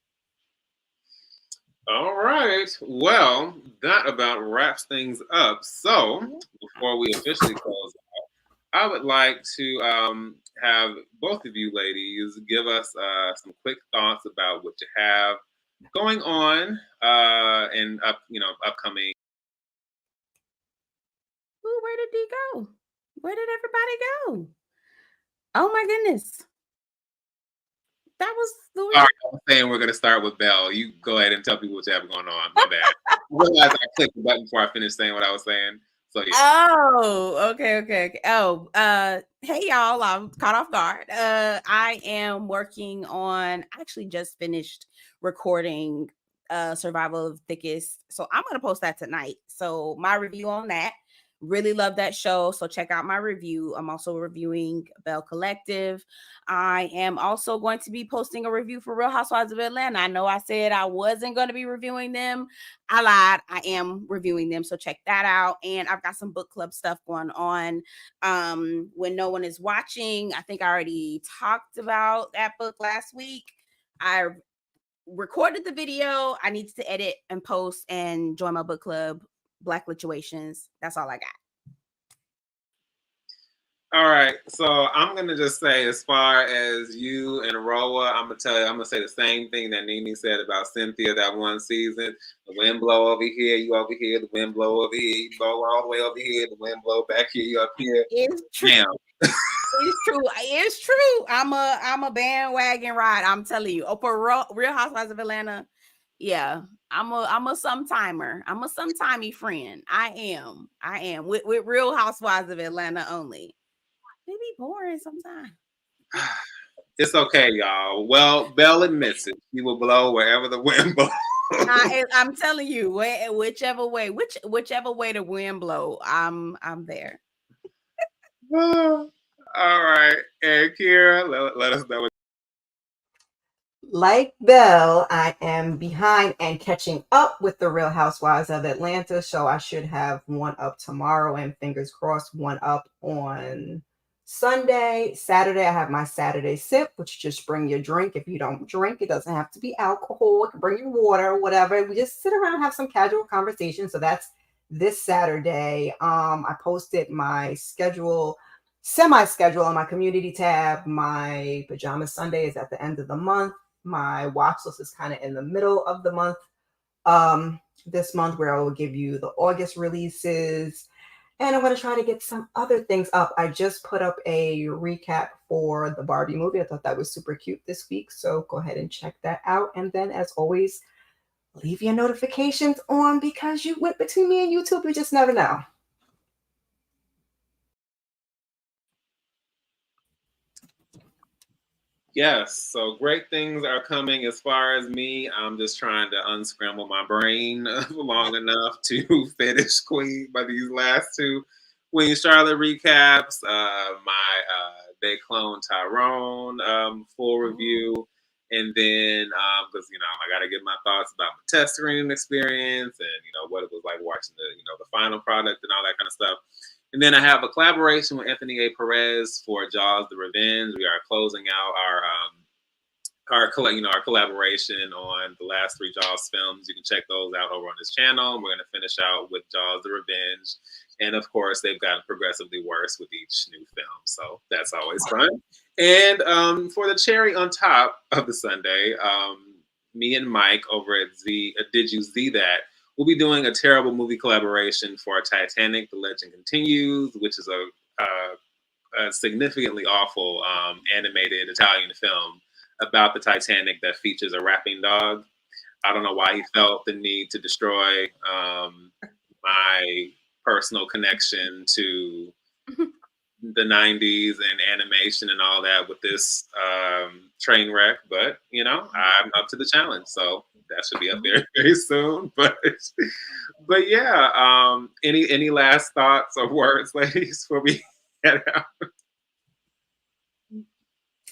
All right. Well, that about wraps things up. So before we officially close out, I would like to have both of you ladies give us some quick thoughts about what you have going on and upcoming. Ooh, where did he go? Where did everybody go? Oh my goodness. That was the All right, I'm saying we're gonna start with Belle. You go ahead and tell people what you have going on. My bad. I realized I clicked the button before I finished saying what I was saying. So yeah. Oh, okay. Oh, hey y'all, I'm caught off guard. I am working on, I actually just finished recording Survival of the Thickest. So I'm gonna post that tonight. So my review on that. Really love that show. So check out my review. I'm also reviewing Belle Collective. I am also going to be posting a review for Real Housewives of Atlanta. I know I said I wasn't going to be reviewing them. I lied. I am reviewing them. So check that out. And I've got some book club stuff going on. When No One Is Watching, I think I already talked about that book last week. I recorded the video. I need to edit and post and join my book club. Black Lituations. That's all I got. All right. So I'm gonna just say, as far as you and Roa, I'm gonna say the same thing that Nene said about Cynthia that one season. The wind blow over here, you over here, the wind blow over here, you blow all the way over here, the wind blow back here, you up here. It's true. It's true. It's true. I'm a bandwagon ride. I'm telling you. Oh, for Real Housewives of Atlanta. Yeah, I'm a sometimer. I'm a sometimey friend. I am with Real Housewives of Atlanta only. Maybe boring sometimes. It's okay, y'all. Well, Belle admits it. She will blow wherever the wind blows. I'm telling you, whichever way the wind blow, I'm there. All right, and Kira, let us know. Like Belle, I am behind and catching up with the Real Housewives of Atlanta, so I should have one up tomorrow and fingers crossed one up on Sunday. Saturday, I have my Saturday sip, which just bring your drink. If you don't drink, it doesn't have to be alcohol. It can bring your water or whatever. We just sit around and have some casual conversation. So that's this Saturday. I posted my semi-schedule on my community tab. My Pajama Sunday is at the end of the month. My watch list is kind of in the middle of the month. This month, where I will give you the August releases. And I'm going to try to get some other things up. I just put up a recap for the Barbie movie. I thought that was super cute this week. So go ahead and check that out. And then, as always, leave your notifications on because you went between me and YouTube. You just never know. Yes, so great things are coming. As far as me, I'm just trying to unscramble my brain long enough to finish Queen by these last two Queen Charlotte recaps. My They Clone Tyrone full review, and then because I got to get my thoughts about my test screening experience and what it was like watching the final product and all that kind of stuff. And then I have a collaboration with Anthony A. Perez for Jaws: The Revenge. We are closing out our collaboration on the last 3 Jaws films. You can check those out over on this channel. We're going to finish out with Jaws: The Revenge. And of course, they've gotten progressively worse with each new film. So that's always fun. And for the cherry on top of the Sunday, me and Mike over at Did You See That? We'll be doing a terrible movie collaboration for Titanic: The Legend Continues, which is a significantly awful animated Italian film about the Titanic that features a rapping dog. I don't know why he felt the need to destroy my personal connection to the 90s and animation and all that with this train wreck, but I'm up to the challenge, so that should be up there very soon. But yeah, any last thoughts or words, ladies, before we head out?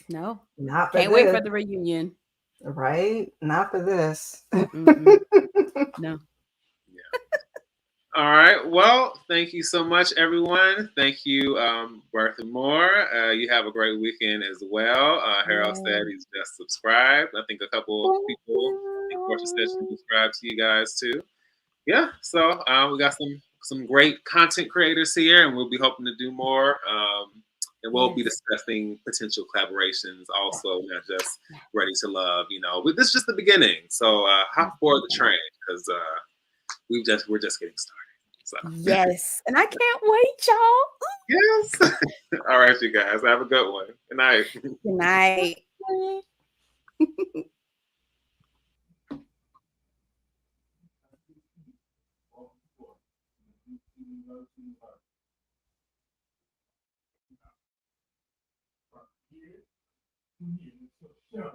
No, Not for can't this. wait for the reunion. Right? Not for this. No. All right. Well, thank you so much, everyone. Thank you, Bertha Moore. You have a great weekend as well. Harold said he's just subscribed. I think a couple of people, I think Portia said she subscribed to you guys too. Yeah. So we got some great content creators here, and we'll be hoping to do more. And we'll be discussing potential collaborations also, not just Ready to Love. But this is just the beginning. So hop aboard the train because we're just getting started. So. Yes, and I can't wait, y'all. Yes. All right, you guys. Have a good one. Good night. Good night. Yeah.